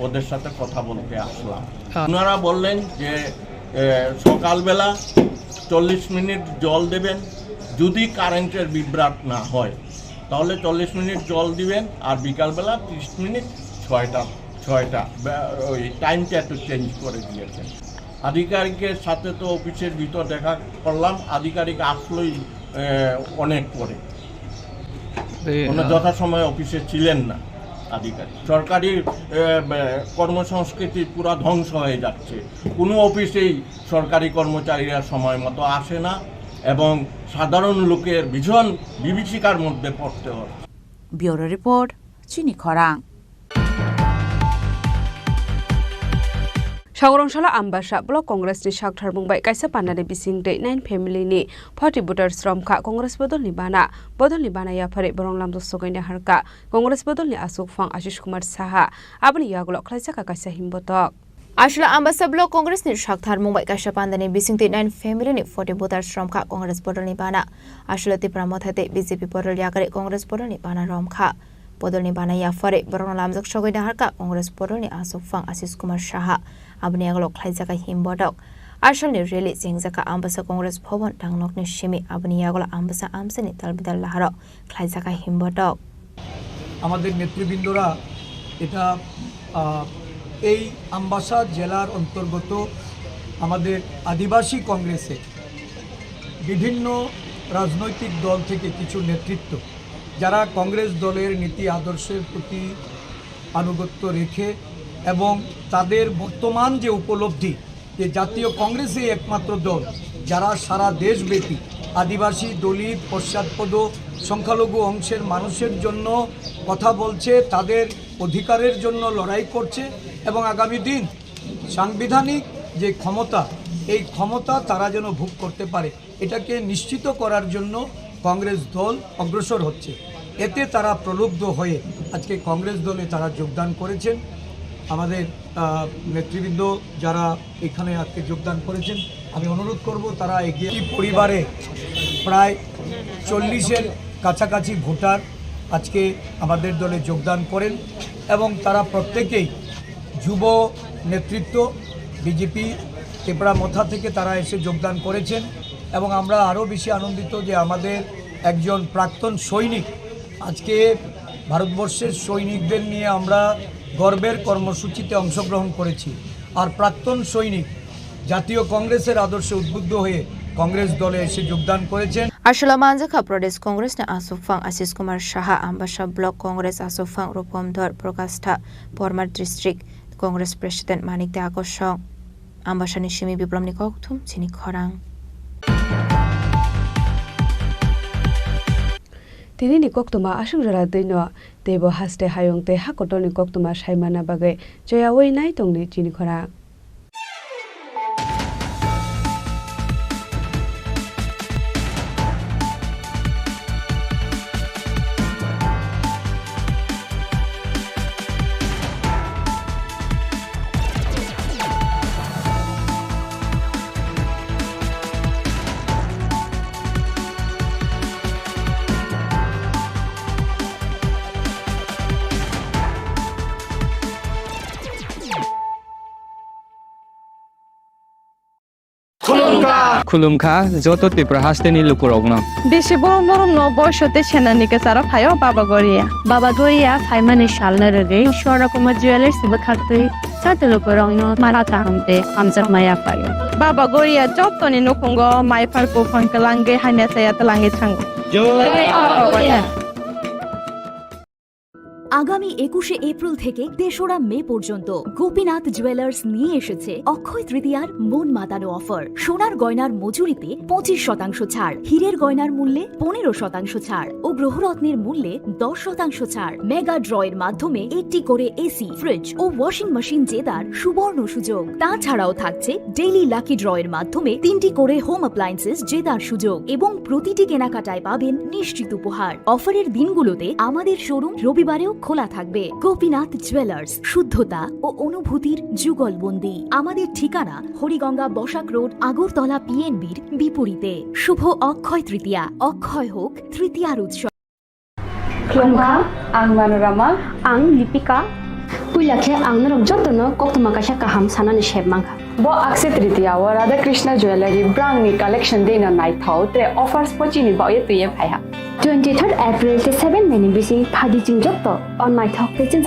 ওদের সাথে কথা বলতে আসলাম ওনারা বললেন যে সকালবেলা 40 মিনিট জল দেবেন যদি কারেন্টের বিভ্রাট না হয় তাহলে 40 মিনিট জল দিবেন আর বিকালবেলা 30 মিনিট 6টা ওই টাইমটা একটু চেঞ্জ করে দিয়েছেন আধিকারিকের সাথে তো অফিসের ভিতর দেখা করলাম আধিকারিক আসলেই অনেক পরে যথাসময়ে অফিসে ছিলেন না আধিকারিক সরকারি কর্মসংস্কৃতি পুরো ধ্বংস হয়ে যাচ্ছে কোনো অফিসেই সরকারি কর্মচারীরা সময় মতো আসে না এবং সাধারণ লোকের ভীষণ বিভীষিকার মধ্যে পড়তে হয় ব্যুরো রিপোর্ট চিনি খরাং Sangrong-salo Ambasa Block Congress ni Shakthar Mumbai kaisa panane bisingte 9 family ni 40 voters romkha Congress bodol ni bana ya phare boronglam dosogaina harka Congress bodol ni Asuk Phang Ashish Kumar Saha abni yagulo khlaijaka kaisa himbotok Ashla Ambasa Block Congress ni Shakthar Mumbai kaisa panane bisingte 9 family ni 40 voters romkha Congress bodol ni bana Ashla Tripura mothate BJP bodol yakare Congress bodol ni bana romkha bodol ni bana ya phare boronglam dosogaina harka Congress bodol ni Asuk Phang Ashish Kumar Saha abni aglo khlaijaka himbodok ashalni rally jengjaka ambasa congress bhavan tangnokni shimi abni aglo ambasa amsani talbidal laharo khlaijaka himbodok আমাদের নেতৃবৃন্দরা এটা এই আমবাসা জেলার অন্তর্গত আমাদের আদিবাসী কংগ্রেসে বিভিন্ন রাজনৈতিক দল থেকে কিছু নেতৃত্ব যারা কংগ্রেস দলের নীতি আদর্শের প্রতি আনুগত্য রেখে এবং তাদের বর্তমান যে উপলব্ধি যে জাতীয় কংগ্রেসই একমাত্র দল যারা সারা দেশব্যাপী আদিবাসী দলিত পশ্চাৎপদ সংখ্যালঘু অংশের মানুষের জন্য কথা বলছে তাদের অধিকারের জন্য লড়াই করছে এবং আগামী দিন সাংবিধানিক যে ক্ষমতা এই ক্ষমতা তারা যেন ভোগ করতে পারে এটাকে নিশ্চিত করার জন্য কংগ্রেস দল অগ্রসর হচ্ছে এতে তারা প্রলুব্ধ হয়ে আজকে কংগ্রেস দলে তারা যোগদান করেছেন। আমাদের নেতৃবৃন্দ যারা এখানে আজকে যোগদান করেছেন, আমি অনুরোধ করব তারা এগিয়ে। পরিবারে প্রায় 40-এর কাছাকাছি ভোটার আজকে আমাদের দলে যোগদান করেন এবং তারা প্রত্যেকেই যুব নেতৃত্ব বিজেপি ত্রিপুরা মথা থেকে তারা এসে যোগদান করেছেন এবং আমরা আরও বেশি আনন্দিত যে আমাদের একজন প্রাক্তন সৈনিক আজকে ভারতবর্ষের সৈনিকদের নিয়ে আমরা গর্বের কর্মসূচিতে অংশগ্রহণ করেছি। আর প্রাক্তন সৈনিক জাতীয় কংগ্রেসের আদর্শে উদ্বুদ্ধ হয়ে কংগ্রেস দলে এসে যোগদান করেছেন। Arshila Manjaka Pradesh Congress na Asufang Asis Kumar Shaha Ambasha Block Congress Asufang Rupamdhar Prokastha Pormar District Congress President Manik De Akoshong Ambasha Nishimi Biplam Nikokthum Chini Khorang Tini Nikoktuma Ashugra Dino Debo Haste Hayong Te Hakoto Nikoktuma Shaimana Bagai Joya Wei Nai Tongni Chini Khorang खुलुमखा जत त्रिपुरा हास्टेनि लुकुरगना बेसे बरम न बयसते सेनानिके सारा फायो बाबा गरिया फाइमानि सालना रगे शरा Kumar jewellers बखातै साते लुकुरगन माराता हमते हमजक माया फायो बाबा गरिया जतनि नखंगो माइफारको फंकलांगे हाइना साया तलांगे थांगो আগামী 21শে এপ্রিল থেকে 3রা মে পর্যন্ত গোপীনাথ জুয়েলার্স নিয়ে এসেছে অক্ষয় তৃতীয়ার মন মাতানো অফার। সোনার গয়নার মজুরিতে 25% ছাড়, হীরের গয়নার মূল্যে 15% ছাড় ও গ্রহরত্নের মূল্যে 10% ছাড়। মেগা ড্রয়ের মাধ্যমে একটি করে এসি, ফ্রিজ ও ওয়াশিং মেশিন জেতার সুবর্ণ সুযোগ। তাছাড়াও থাকছে ডেইলি লাকি ড্রয়ের মাধ্যমে 3টি করে হোম অ্যাপ্লায়েন্সেস জেতার সুযোগ এবং প্রতিটি কেনাকাটায় পাবেন নিশ্চিত উপহার। অফারের দিনগুলোতে আমাদের শোরুম রবিবারেও খোলা থাকবে। গোপীনাথ জুয়েলার্স, শুদ্ধতা ও অনুভূতির যুগলবন্দি। আমাদের ঠিকানা হরিগঙ্গা বসাক রোড, আগরতলা পিএনবির বিপরীতে। শুভ অক্ষয় তৃতীয়া, অক্ষয় হোক তৃতীয়ার উৎসব। Klongkha, ang Manorama, ang Lipika. Puilakhe ang narok jotono koktuma kasha kaham sanani shebmangkha. Bo Akse Tritiya wa Radha Krishna Jewelry brand ni collection dena nai thau tre offers pochini ba ye tuye phaiha. 23rd April te 7 May ni bisi phadi jing jotto on my talk te chin